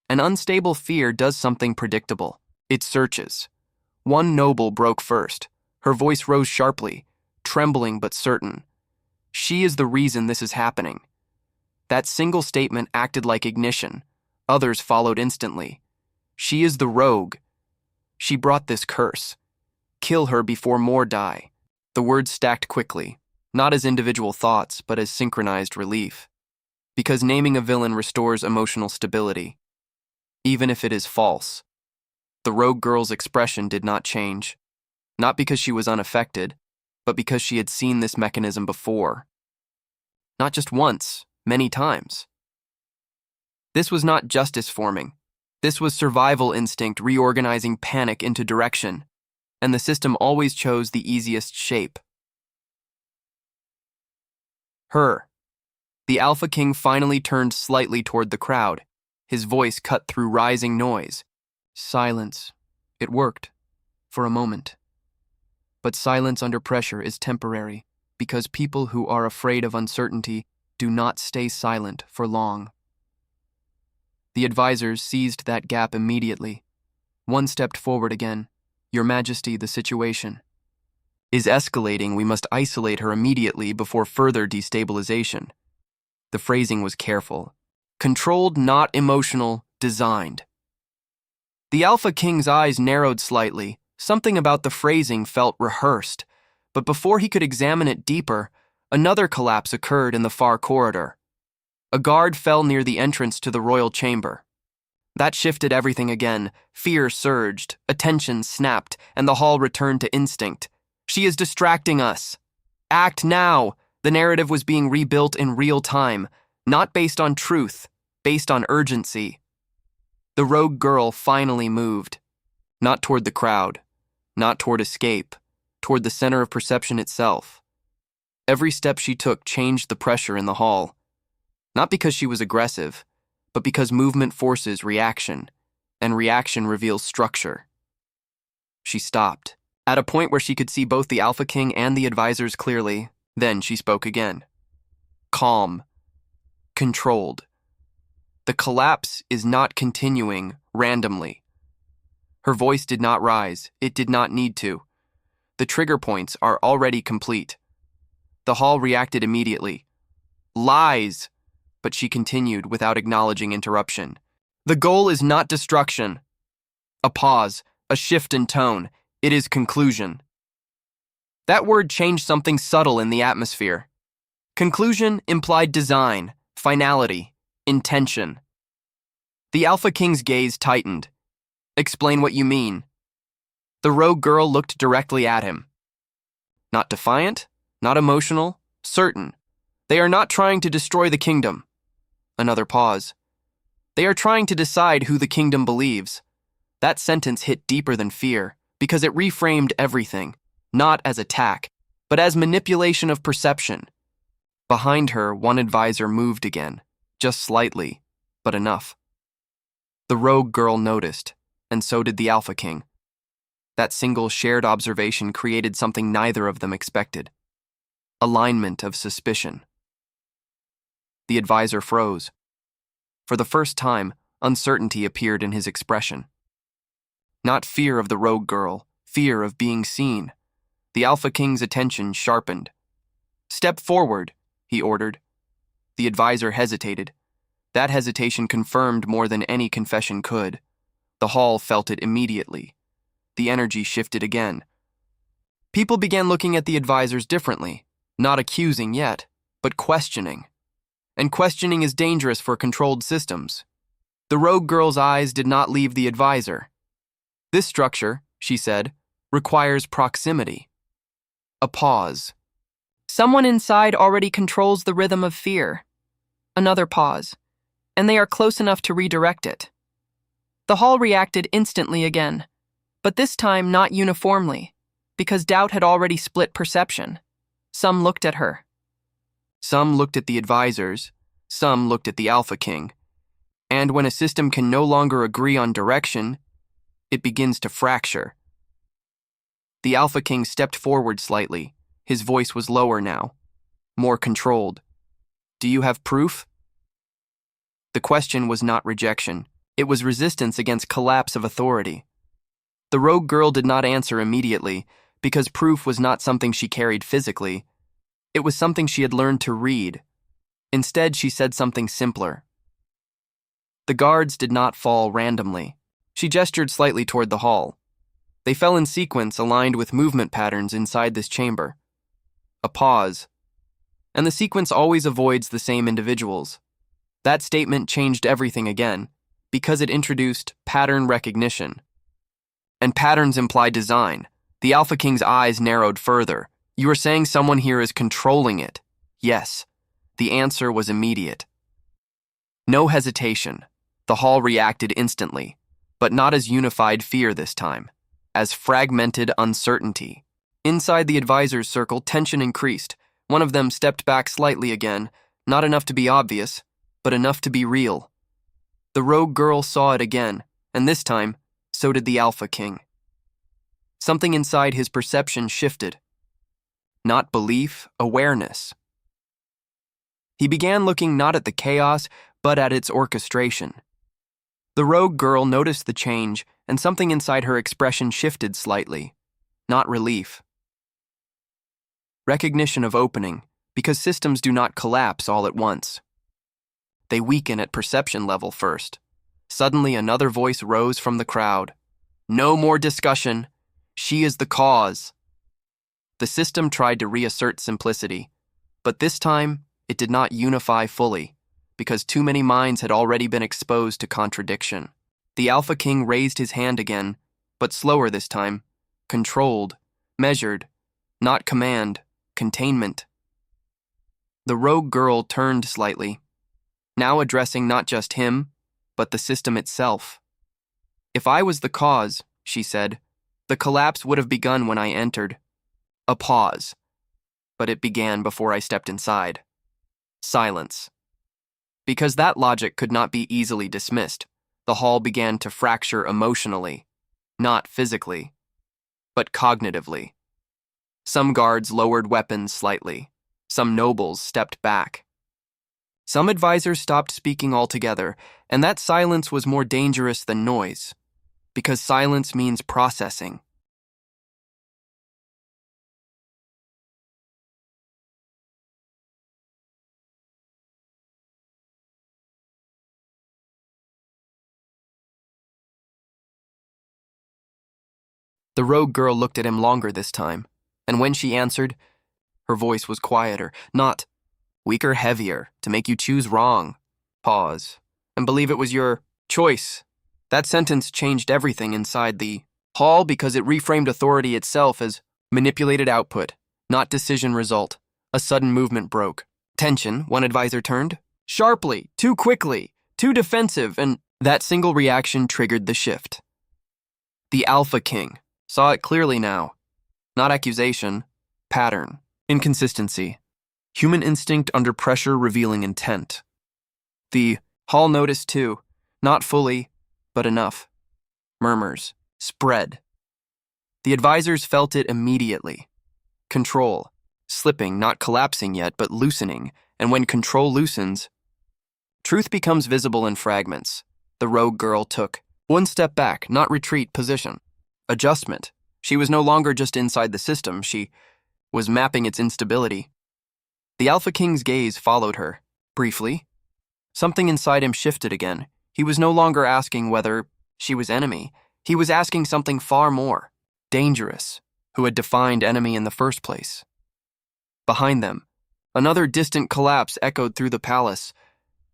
An unstable fear does something predictable. It searches. One noble broke first. Her voice rose sharply, trembling but certain. She is the reason this is happening. That single statement acted like ignition. Others followed instantly. She is the rogue. She brought this curse. Kill her before more die. The words stacked quickly, not as individual thoughts, but as synchronized relief. Because naming a villain restores emotional stability, even if it is false. The rogue girl's expression did not change, not because she was unaffected, but because she had seen this mechanism before. Not just once, many times. This was not justice forming. This was survival instinct reorganizing panic into direction, and the system always chose the easiest shape. Her. The Alpha King finally turned slightly toward the crowd. His voice cut through rising noise. Silence. It worked. For a moment. But silence under pressure is temporary, because people who are afraid of uncertainty do not stay silent for long. The advisors seized that gap immediately. One stepped forward again. Your Majesty, the situation is escalating. We must isolate her immediately before further destabilization. The phrasing was careful. Controlled, not emotional, designed. The Alpha King's eyes narrowed slightly. Something about the phrasing felt rehearsed, but before he could examine it deeper, another collapse occurred in the far corridor. A guard fell near the entrance to the royal chamber. That shifted everything again. Fear surged, attention snapped, and the hall returned to instinct. She is distracting us. Act now. The narrative was being rebuilt in real time, not based on truth, based on urgency. The rogue girl finally moved, not toward the crowd, not toward escape, toward the center of perception itself. Every step she took changed the pressure in the hall, not because she was aggressive, but because movement forces reaction, and reaction reveals structure. She stopped, at a point where she could see both the Alpha King and the advisors clearly. Then she spoke again. Calm. Controlled. The collapse is not continuing randomly. Her voice did not rise. It did not need to. The trigger points are already complete. The hall reacted immediately. Lies! But she continued without acknowledging interruption. The goal is not destruction. A pause, a shift in tone. It is conclusion. That word changed something subtle in the atmosphere. Conclusion implied design, finality, intention. The Alpha King's gaze tightened. Explain what you mean. The rogue girl looked directly at him. Not defiant, not emotional, certain. They are not trying to destroy the kingdom. Another pause. They are trying to decide who the kingdom believes. That sentence hit deeper than fear, because it reframed everything, not as attack, but as manipulation of perception. Behind her, one advisor moved again, just slightly, but enough. The rogue girl noticed, and so did the Alpha King. That single shared observation created something neither of them expected. Alignment of suspicion. The advisor froze. For the first time, uncertainty appeared in his expression. Not fear of the rogue girl, fear of being seen. The Alpha King's attention sharpened. "Step forward," he ordered. The advisor hesitated. That hesitation confirmed more than any confession could. The hall felt it immediately. The energy shifted again. People began looking at the advisors differently, not accusing yet, but questioning. And questioning is dangerous for controlled systems. The rogue girl's eyes did not leave the advisor. "This structure," she said, "requires proximity." A pause. "Someone inside already controls the rhythm of fear." Another pause. "And they are close enough to redirect it." The hall reacted instantly again, but this time not uniformly, because doubt had already split perception. Some looked at her. Some looked at the advisors. Some looked at the Alpha King. And when a system can no longer agree on direction, it begins to fracture. The Alpha King stepped forward slightly. His voice was lower now, more controlled. "Do you have proof?" The question was not rejection. It was resistance against collapse of authority. The rogue girl did not answer immediately, because proof was not something she carried physically. It was something she had learned to read. Instead, she said something simpler. The guards did not fall randomly. She gestured slightly toward the hall. They fell in sequence aligned with movement patterns inside this chamber. A pause. And the sequence always avoids the same individuals. That statement changed everything again, because it introduced pattern recognition. And patterns imply design. The Alpha King's eyes narrowed further. "You are saying someone here is controlling it?" "Yes." The answer was immediate. No hesitation. The hall reacted instantly, but not as unified fear this time, as fragmented uncertainty. Inside the advisor's circle, tension increased. One of them stepped back slightly again, not enough to be obvious, but enough to be real. The rogue girl saw it again, and this time, so did the Alpha King. Something inside his perception shifted. Not belief, awareness. He began looking not at the chaos, but at its orchestration. The rogue girl noticed the change, and something inside her expression shifted slightly. Not relief. Recognition of opening, because systems do not collapse all at once. They weaken at perception level first. Suddenly another voice rose from the crowd. "No more discussion. She is the cause." The system tried to reassert simplicity, but this time it did not unify fully, because too many minds had already been exposed to contradiction. The Alpha King raised his hand again, but slower this time, controlled, measured, not command, containment. The rogue girl turned slightly, now addressing not just him, but the system itself. "If I was the cause," she said, "the collapse would have begun when I entered." A pause, but it began before I stepped inside. Silence. Because that logic could not be easily dismissed, the hall began to fracture emotionally, not physically, but cognitively. Some guards lowered weapons slightly. Some nobles stepped back. Some advisors stopped speaking altogether, and that silence was more dangerous than noise, because silence means processing. The rogue girl looked at him longer this time, and when she answered, her voice was quieter, not weaker, heavier, to make you choose wrong. Pause, and believe it was your choice. That sentence changed everything inside the hall because it reframed authority itself as manipulated output, not decision result. A sudden movement broke. Tension, one advisor turned. Sharply, too quickly, too defensive, and that single reaction triggered the shift. The Alpha King saw it clearly now. Not accusation, pattern, inconsistency. Human instinct under pressure revealing intent. The hall noticed too, not fully, but enough. Murmurs spread. The advisors felt it immediately. Control, slipping, not collapsing yet, but loosening, and when control loosens, truth becomes visible in fragments. The rogue girl took one step back, not retreat, position. Adjustment. She was no longer just inside the system, she was mapping its instability. The Alpha King's gaze followed her, briefly. Something inside him shifted again. He was no longer asking whether she was enemy. He was asking something far more dangerous, who had defined enemy in the first place. Behind them, another distant collapse echoed through the palace,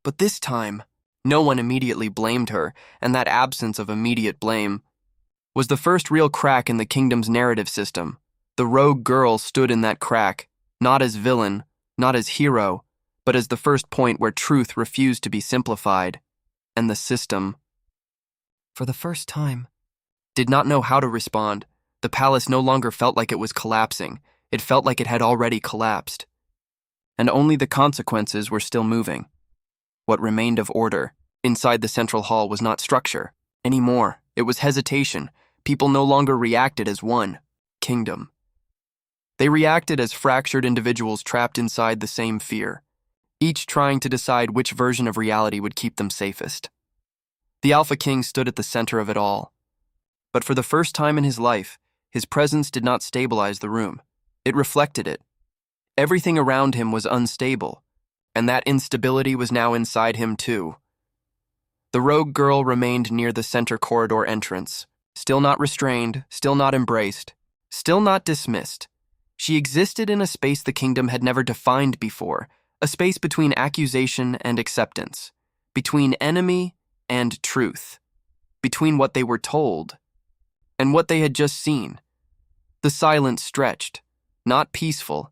but this time, no one immediately blamed her, and that absence of immediate blame was the first real crack in the kingdom's narrative system. The rogue girl stood in that crack, not as villain, not as hero, but as the first point where truth refused to be simplified, and the system, for the first time, did not know how to respond. The palace no longer felt like it was collapsing. It felt like it had already collapsed. And only the consequences were still moving. What remained of order inside the central hall was not structure anymore. It was hesitation. People no longer reacted as one kingdom. They reacted as fractured individuals trapped inside the same fear, each trying to decide which version of reality would keep them safest. The Alpha King stood at the center of it all. But for the first time in his life, his presence did not stabilize the room. It reflected it. Everything around him was unstable, and that instability was now inside him too. The rogue girl remained near the center corridor entrance, still not restrained, still not embraced, still not dismissed. She existed in a space the kingdom had never defined before, a space between accusation and acceptance, between enemy and truth, between what they were told and what they had just seen. The silence stretched, not peaceful,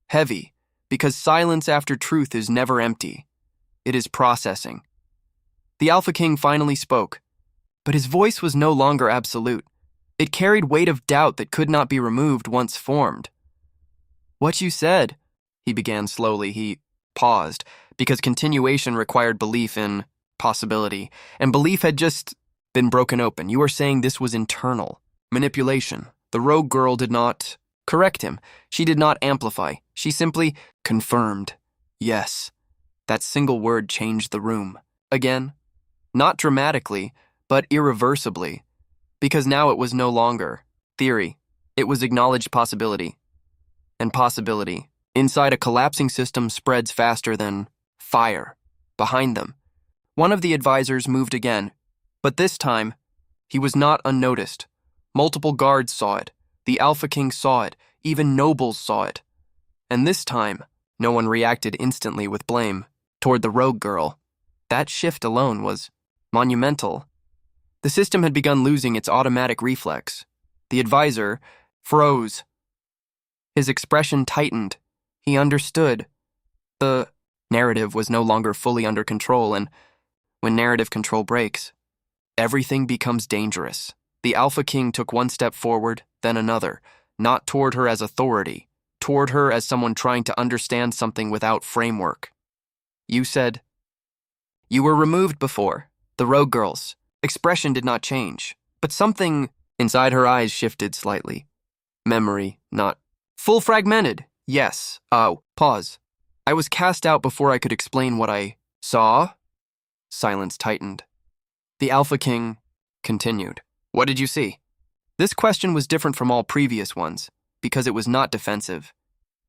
heavy, because silence after truth is never empty. It is processing. The Alpha King finally spoke, but his voice was no longer absolute. It carried weight of doubt that could not be removed once formed. "What you said," he began slowly. He paused, because continuation required belief in possibility, and belief had just been broken open. "You are saying this was internal manipulation." The rogue girl did not correct him. She did not amplify. She simply confirmed. Yes. That single word changed the room. Again, not dramatically, but irreversibly, because now it was no longer theory. It was acknowledged possibility. And possibility, inside a collapsing system, spreads faster than fire. Behind them, one of the advisors moved again, but this time, he was not unnoticed. Multiple guards saw it. The Alpha King saw it. Even nobles saw it. And this time, no one reacted instantly with blame toward the rogue girl. That shift alone was monumental. The system had begun losing its automatic reflex. The advisor froze. His expression tightened. He understood. The narrative was no longer fully under control, and when narrative control breaks, everything becomes dangerous. The Alpha King took one step forward, then another, not toward her as authority, toward her as someone trying to understand something without framework. "You said you were removed before." The rogue girl's expression did not change, but something inside her eyes shifted slightly. Memory, not full fragmented. "Yes. Pause. I was cast out before I could explain what I saw." Silence tightened. The Alpha King continued. "What did you see?" This question was different from all previous ones, because it was not defensive.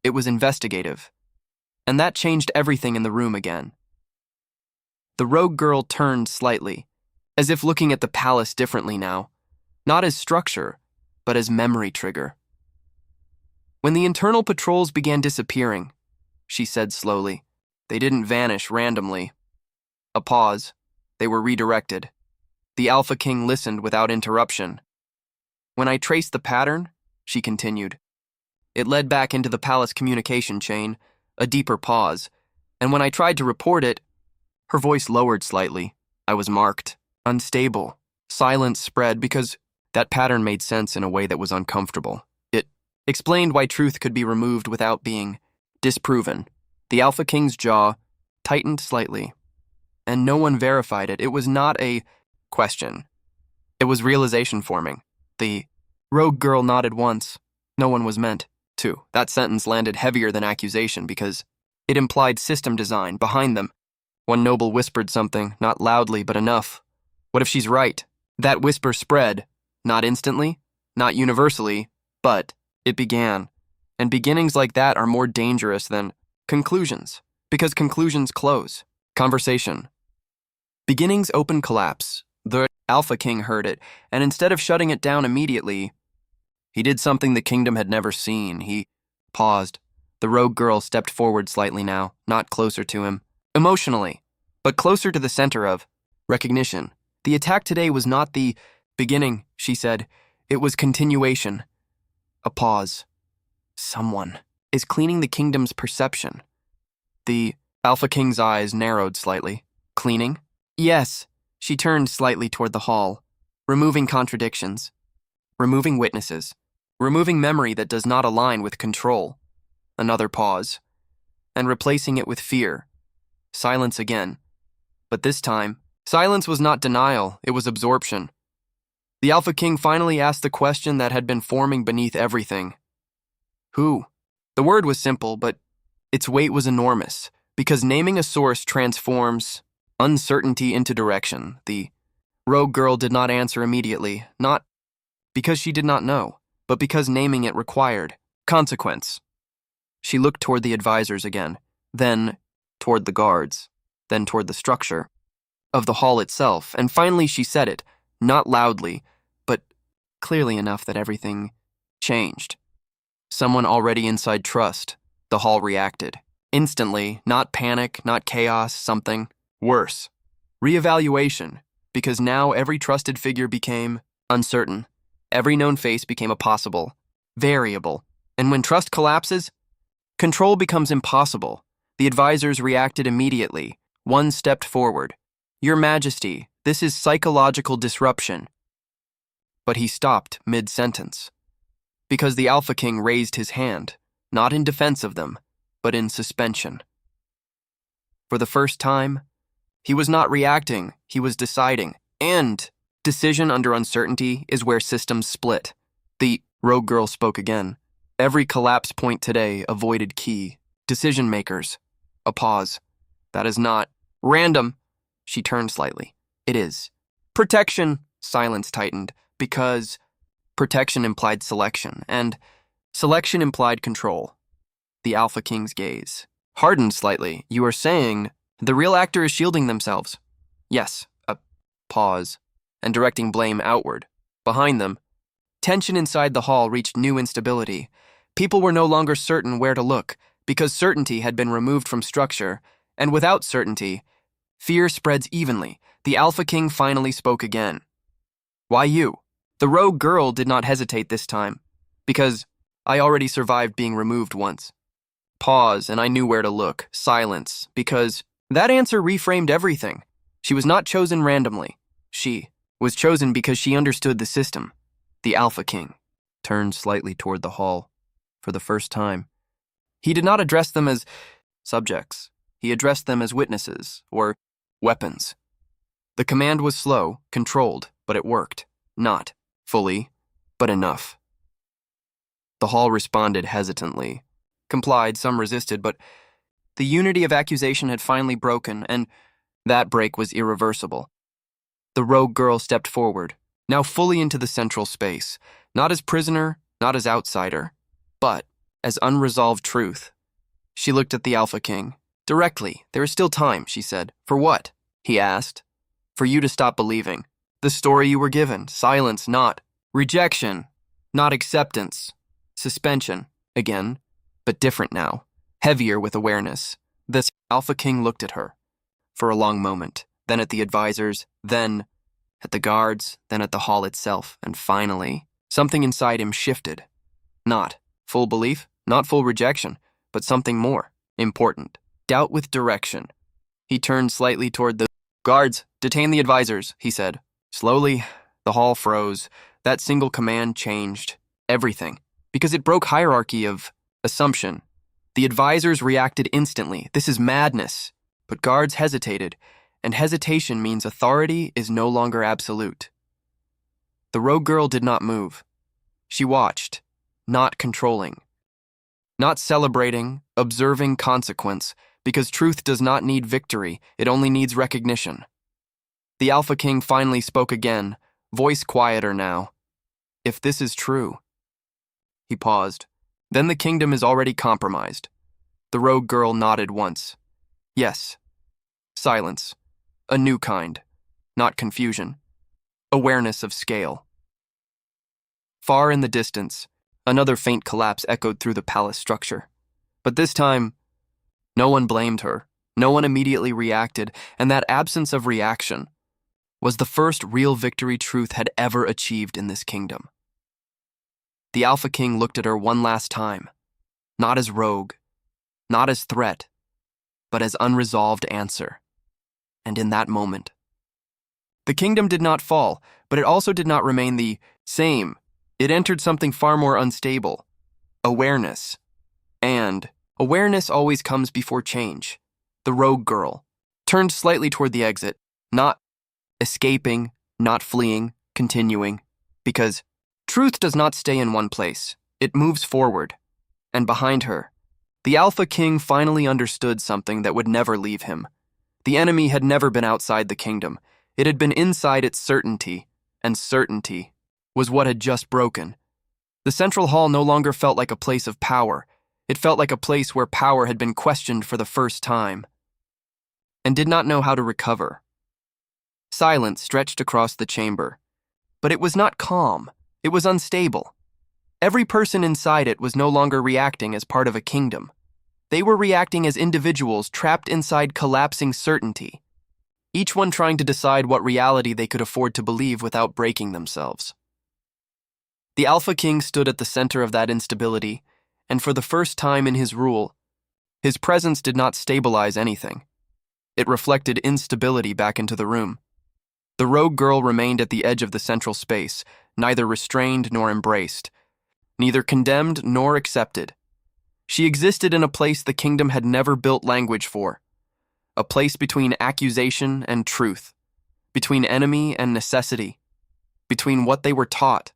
It was investigative. And that changed everything in the room again. The rogue girl turned slightly, as if looking at the palace differently now, not as structure, but as memory trigger. "When the internal patrols began disappearing," she said slowly, "they didn't vanish randomly." A pause. They were redirected. The Alpha King listened without interruption. When I traced the pattern, she continued, it led back into the palace communication chain, a deeper pause, and when I tried to report it, her voice lowered slightly. I was marked. Unstable. Silence spread because that pattern made sense in a way that was uncomfortable. It explained why truth could be removed without being disproven. The Alpha King's jaw tightened slightly, and no one verified it. It was not a question. It was realization forming. The rogue girl nodded once. No one was meant to. That sentence landed heavier than accusation because it implied system design behind them. One noble whispered something, not loudly, but enough. What if she's right? That whisper spread, not instantly, not universally, but it began. And beginnings like that are more dangerous than conclusions, because conclusions close. Conversation. Beginnings open collapse. The Alpha King heard it, and instead of shutting it down immediately, he did something the kingdom had never seen. He paused. The rogue girl stepped forward slightly now, not closer to him, emotionally, but closer to the center of recognition. The attack today was not the beginning, she said. It was continuation. A pause. Someone is cleaning the kingdom's perception. The Alpha King's eyes narrowed slightly. Cleaning? Yes. She turned slightly toward the hall, removing contradictions, removing witnesses, removing memory that does not align with control. Another pause, and replacing it with fear. Silence again. But this time, silence was not denial, it was absorption. The Alpha King finally asked the question that had been forming beneath everything. Who? The word was simple, but its weight was enormous, because naming a source transforms uncertainty into direction. The rogue girl did not answer immediately, not because she did not know, but because naming it required consequence. She looked toward the advisors again, then toward the guards, then toward the structure of the hall itself, and finally she said it, not loudly, but clearly enough that everything changed. Someone already inside trust, the hall reacted. Instantly, not panic, not chaos, something worse. Reevaluation, because now every trusted figure became uncertain. Every known face became a possible variable. And when trust collapses, control becomes impossible. The advisors reacted immediately. One stepped forward. Your Majesty, this is psychological disruption. But he stopped mid-sentence, because the Alpha King raised his hand, not in defense of them, but in suspension. For the first time, he was not reacting, he was deciding. And decision under uncertainty is where systems split. The rogue girl spoke again. Every collapse point today avoided key. Decision makers. A pause. That is not random. She turned slightly. It is. Protection. Silence tightened, because protection implied selection, and selection implied control. The Alpha King's gaze hardened slightly. You are saying the real actor is shielding themselves. Yes. A pause, and directing blame outward. Behind them, tension inside the hall reached new instability. People were no longer certain where to look, because certainty had been removed from structure, and without certainty, fear spreads evenly. The Alpha King finally spoke again. Why you? The rogue girl did not hesitate this time, because I already survived being removed once. Pause, and I knew where to look. Silence, because that answer reframed everything. She was not chosen randomly. She was chosen because she understood the system. The Alpha King turned slightly toward the hall. For the first time, he did not address them as subjects. He addressed them as witnesses, or weapons. The command was slow, controlled, but it worked. Not fully, but enough. The hall responded hesitantly. Complied, some resisted, but the unity of accusation had finally broken, and that break was irreversible. The rogue girl stepped forward, now fully into the central space, not as prisoner, not as outsider, but as unresolved truth. She looked at the Alpha King. Directly, there is still time, she said. For what? He asked. For you to stop believing. The story you were given. Silence, not rejection, not acceptance. Suspension, again, but different now. Heavier with awareness. The Alpha King looked at her for a long moment, then at the advisors, then at the guards, then at the hall itself, and finally, something inside him shifted. Not full belief, not full rejection, but something more important. Doubt with direction. He turned slightly toward the guards. Detain the advisors, he said. Slowly, the hall froze. That single command changed everything, because it broke hierarchy of assumption. The advisors reacted instantly. This is madness. But guards hesitated, and hesitation means authority is no longer absolute. The rogue girl did not move. She watched, not controlling, not celebrating, observing consequence, because truth does not need victory, it only needs recognition. The Alpha King finally spoke again, voice quieter now. If this is true. He paused. Then the kingdom is already compromised. The rogue girl nodded once. Yes. Silence. A new kind. Not confusion. Awareness of scale. Far in the distance, another faint collapse echoed through the palace structure. But this time, no one blamed her. No one immediately reacted, and that absence of reaction was the first real victory truth had ever achieved in this kingdom. The Alpha King looked at her one last time, not as rogue, not as threat, but as unresolved answer. And in that moment, the kingdom did not fall, but it also did not remain the same. It entered something far more unstable, awareness. And awareness always comes before change. The rogue girl turned slightly toward the exit, not escaping, not fleeing, continuing, because truth does not stay in one place. It moves forward. And behind her, the Alpha King finally understood something that would never leave him. The enemy had never been outside the kingdom. It had been inside its certainty, and certainty was what had just broken. The central hall no longer felt like a place of power. It felt like a place where power had been questioned for the first time, and did not know how to recover. Silence stretched across the chamber, but it was not calm. It was unstable. Every person inside it was no longer reacting as part of a kingdom. They were reacting as individuals trapped inside collapsing certainty, each one trying to decide what reality they could afford to believe without breaking themselves. The Alpha King stood at the center of that instability, and for the first time in his rule, his presence did not stabilize anything. It reflected instability back into the room. The rogue girl remained at the edge of the central space, neither restrained nor embraced, neither condemned nor accepted. She existed in a place the kingdom had never built language for, a place between accusation and truth, between enemy and necessity, between what they were taught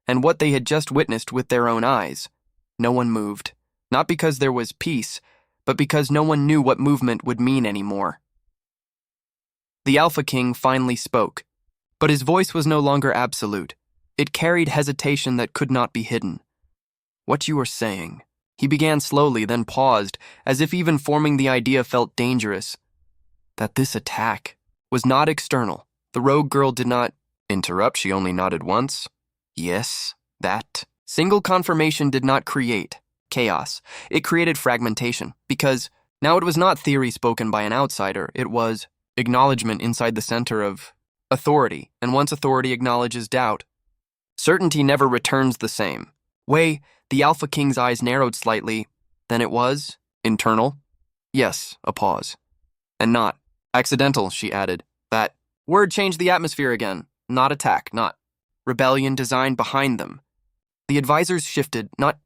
and what they had just witnessed with their own eyes. No one moved, not because there was peace, but because no one knew what movement would mean anymore. The Alpha King finally spoke, but his voice was no longer absolute. It carried hesitation that could not be hidden. What you are saying. He began slowly, then paused, as if even forming the idea felt dangerous. That this attack was not external. The rogue girl did not interrupt, she only nodded once. Yes, that. Single confirmation did not create chaos. It created fragmentation, because now it was not theory spoken by an outsider, it was acknowledgement inside the center of authority, and once authority acknowledges doubt, certainty never returns the same. The Alpha King's eyes narrowed slightly. Then it was internal. Yes, a pause. And not accidental, she added. That word changed the atmosphere again. Not attack, not rebellion designed behind them. The advisors shifted, not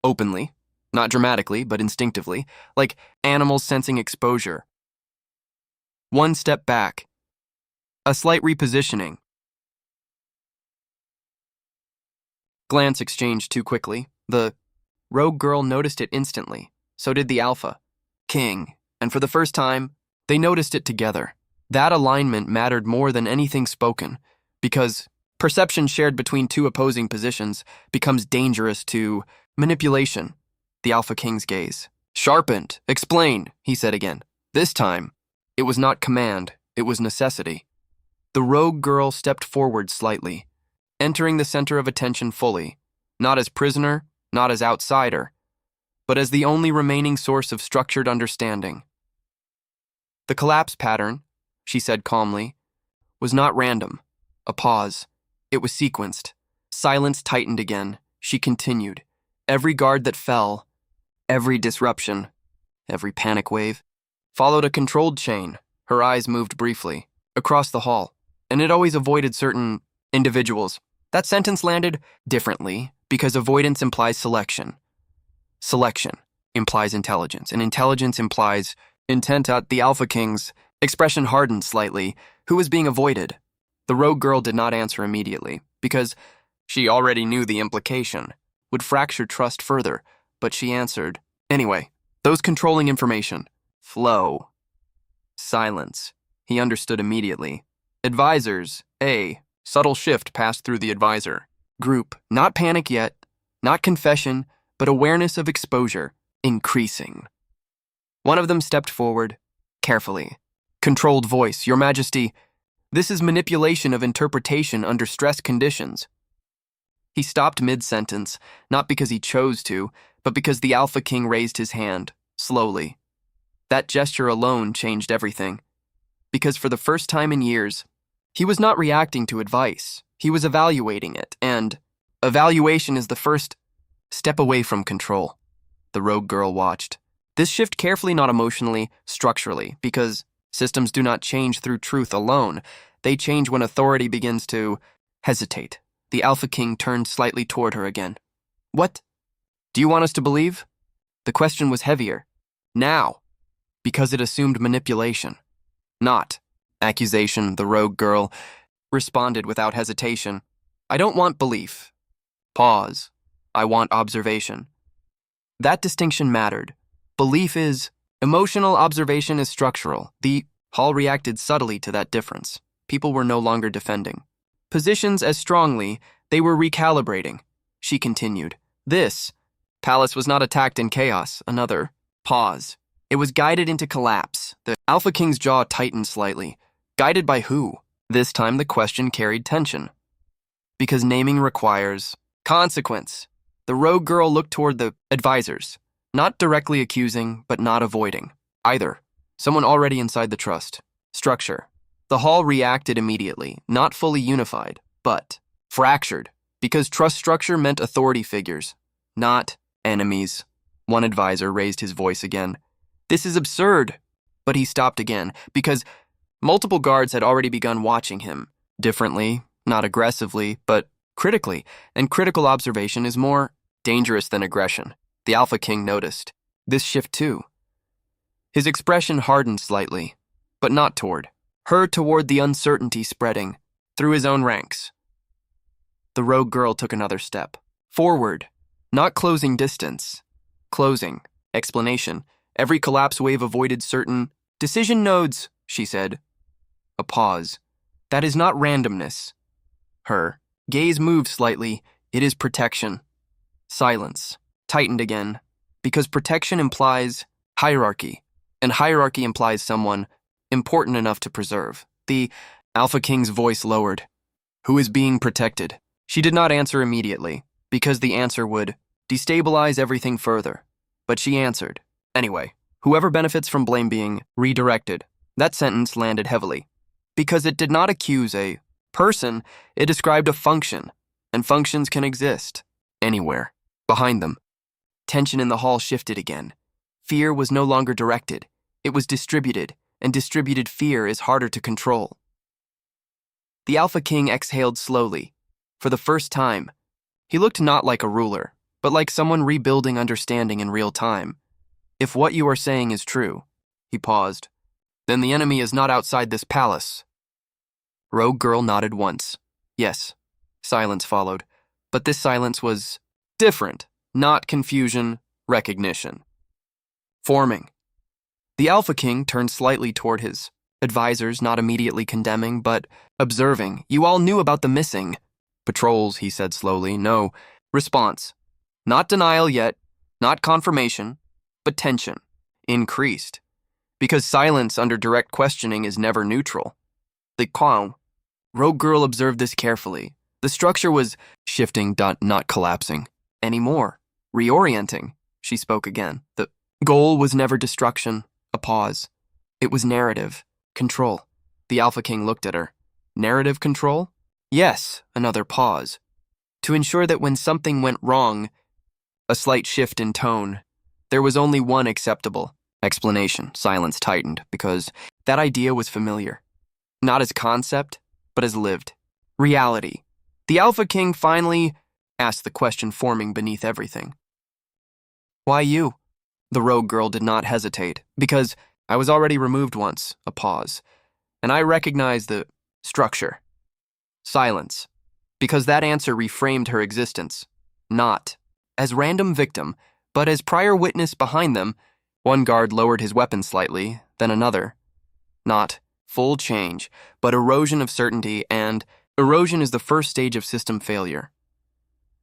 openly, not dramatically, but instinctively, like animals sensing exposure. One step back. A slight repositioning. Glance exchanged too quickly. The rogue girl noticed it instantly. So did the Alpha King, and for the first time, they noticed it together. That alignment mattered more than anything spoken, because perception shared between two opposing positions becomes dangerous to manipulation. The Alpha King's gaze sharpened. Explain, he said again. This time, it was not command, it was necessity. The rogue girl stepped forward slightly, entering the center of attention fully, not as prisoner, not as outsider, but as the only remaining source of structured understanding. The collapse pattern, she said calmly, was not random. A pause. It was sequenced. Silence tightened again. She continued. Every guard that fell, every disruption, every panic wave, followed a controlled chain. Her eyes moved briefly, across the hall, and it always avoided certain individuals. That sentence landed differently because avoidance implies selection. Selection implies intelligence, and intelligence implies intent. At the Alpha King's expression hardened slightly. Who was being avoided? The rogue girl did not answer immediately, because she already knew the implication would fracture trust further, but she answered, anyway, those controlling information. Flow. Silence. He understood immediately. Advisors, A. Subtle shift passed through the advisor. Group, not panic yet, not confession, but awareness of exposure, increasing. One of them stepped forward, carefully. Controlled voice, Your Majesty, this is manipulation of interpretation under stress conditions. He stopped mid-sentence, not because he chose to, but because the Alpha King raised his hand, slowly. That gesture alone changed everything. Because for the first time in years, he was not reacting to advice. He was evaluating it, and evaluation is the first step away from control. The rogue girl watched. This shift carefully, not emotionally, structurally, because systems do not change through truth alone. They change when authority begins to hesitate. The Alpha King turned slightly toward her again. What? Do you want us to believe? The question was heavier. Now. Because it assumed manipulation. Not. Accusation, the rogue girl responded without hesitation. I don't want belief. Pause. I want observation. That distinction mattered. Belief is emotional, observation is structural. The hall reacted subtly to that difference. People were no longer defending positions as strongly, they were recalibrating. She continued. This palace was not attacked in chaos. Another pause. It was guided into collapse. The Alpha King's jaw tightened slightly. Guided by who? This time the question carried tension. Because naming requires consequence. The rogue girl looked toward the advisors, not directly accusing, but not avoiding either. Someone already inside the trust. Structure. The hall reacted immediately, not fully unified, but fractured, because trust structure meant authority figures, not enemies. One advisor raised his voice again. This is absurd. But he stopped again, because multiple guards had already begun watching him, differently, not aggressively, but critically, and critical observation is more dangerous than aggression. The Alpha King noticed this shift too. His expression hardened slightly, but not toward her, toward the uncertainty spreading through his own ranks. The rogue girl took another step. Forward, not closing distance. Closing, explanation. Every collapse wave avoided certain decision nodes, she said. A pause. That is not randomness. Her gaze moved slightly. It is protection. Silence. Tightened again. Because protection implies hierarchy, and hierarchy implies someone important enough to preserve. The Alpha King's voice lowered. Who is being protected? She did not answer immediately, because the answer would destabilize everything further. But she answered. Anyway, whoever benefits from blame being redirected. That sentence landed heavily. Because it did not accuse a person, it described a function, and functions can exist anywhere. Behind them. Tension in the hall shifted again. Fear was no longer directed. It was distributed, and distributed fear is harder to control. The Alpha King exhaled slowly. For the first time, he looked not like a ruler, but like someone rebuilding understanding in real time. If what you are saying is true, he paused, then the enemy is not outside this palace. Rogue girl nodded once. Yes. Silence followed, but this silence was different, not confusion, recognition. Forming. The Alpha King turned slightly toward his advisors, not immediately condemning, but observing. You all knew about the missing patrols, he said slowly. No. Response. Not denial yet, not confirmation, but tension. Increased. Because silence under direct questioning is never neutral. The calm. Rogue girl observed this carefully. The structure was shifting, not collapsing. Anymore. Reorienting. She spoke again. The goal was never destruction. A pause. It was narrative. Control. The Alpha King looked at her. Narrative control? Yes, another pause. To ensure that when something went wrong, a slight shift in tone, there was only one acceptable explanation. Silence tightened, because that idea was familiar. Not as concept, but as lived. Reality. The Alpha King finally asked the question forming beneath everything. Why you? The rogue girl did not hesitate, because I was already removed once, a pause, and I recognized the structure. Silence, because that answer reframed her existence, not as random victim, but as prior witness behind them. One guard lowered his weapon slightly, then another. Not full change, but erosion of certainty, and erosion is the first stage of system failure.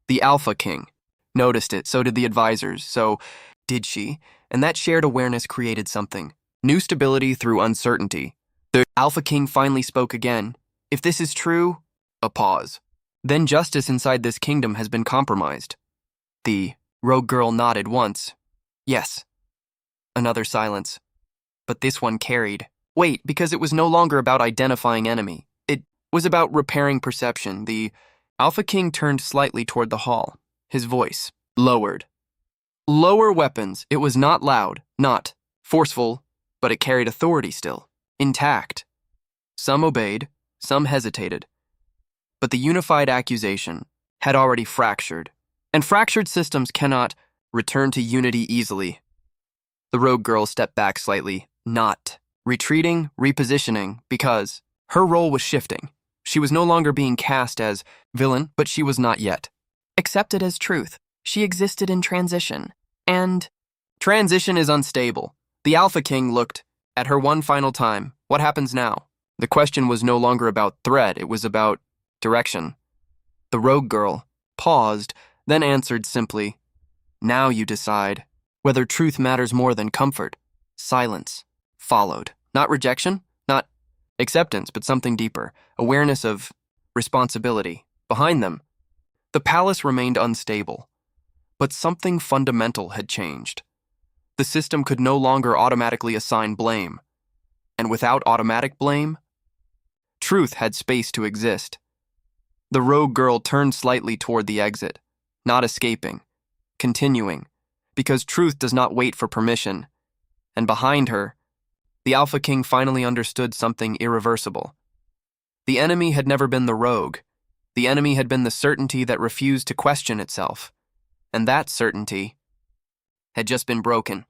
The Alpha King noticed it, so did the advisors, so did she, and that shared awareness created something. New stability through uncertainty. The Alpha King finally spoke again. If this is true, a pause. Then justice inside this kingdom has been compromised. The rogue girl nodded once. Yes. Another silence. But this one carried. Wait, because it was no longer about identifying enemy. It was about repairing perception. The Alpha King turned slightly toward the hall. His voice lowered. Lower weapons. It was not loud, not forceful, but it carried authority still, intact. Some obeyed, some hesitated. But the unified accusation had already fractured, and fractured systems cannot return to unity easily. The rogue girl stepped back slightly, not retreating, repositioning, because her role was shifting. She was no longer being cast as villain, but she was not yet accepted as truth. She existed in transition, and transition is unstable. The Alpha King looked at her one final time. What happens now? The question was no longer about threat, it was about direction. The rogue girl paused, then answered simply, now you decide whether truth matters more than comfort. Silence followed. Not rejection, not acceptance, but something deeper, awareness of responsibility. Behind them, the palace remained unstable, but something fundamental had changed. The system could no longer automatically assign blame, and without automatic blame, truth had space to exist. The rogue girl turned slightly toward the exit, not escaping, continuing, because truth does not wait for permission. And behind her, the Alpha King finally understood something irreversible. The enemy had never been the rogue. The enemy had been the certainty that refused to question itself. And that certainty had just been broken.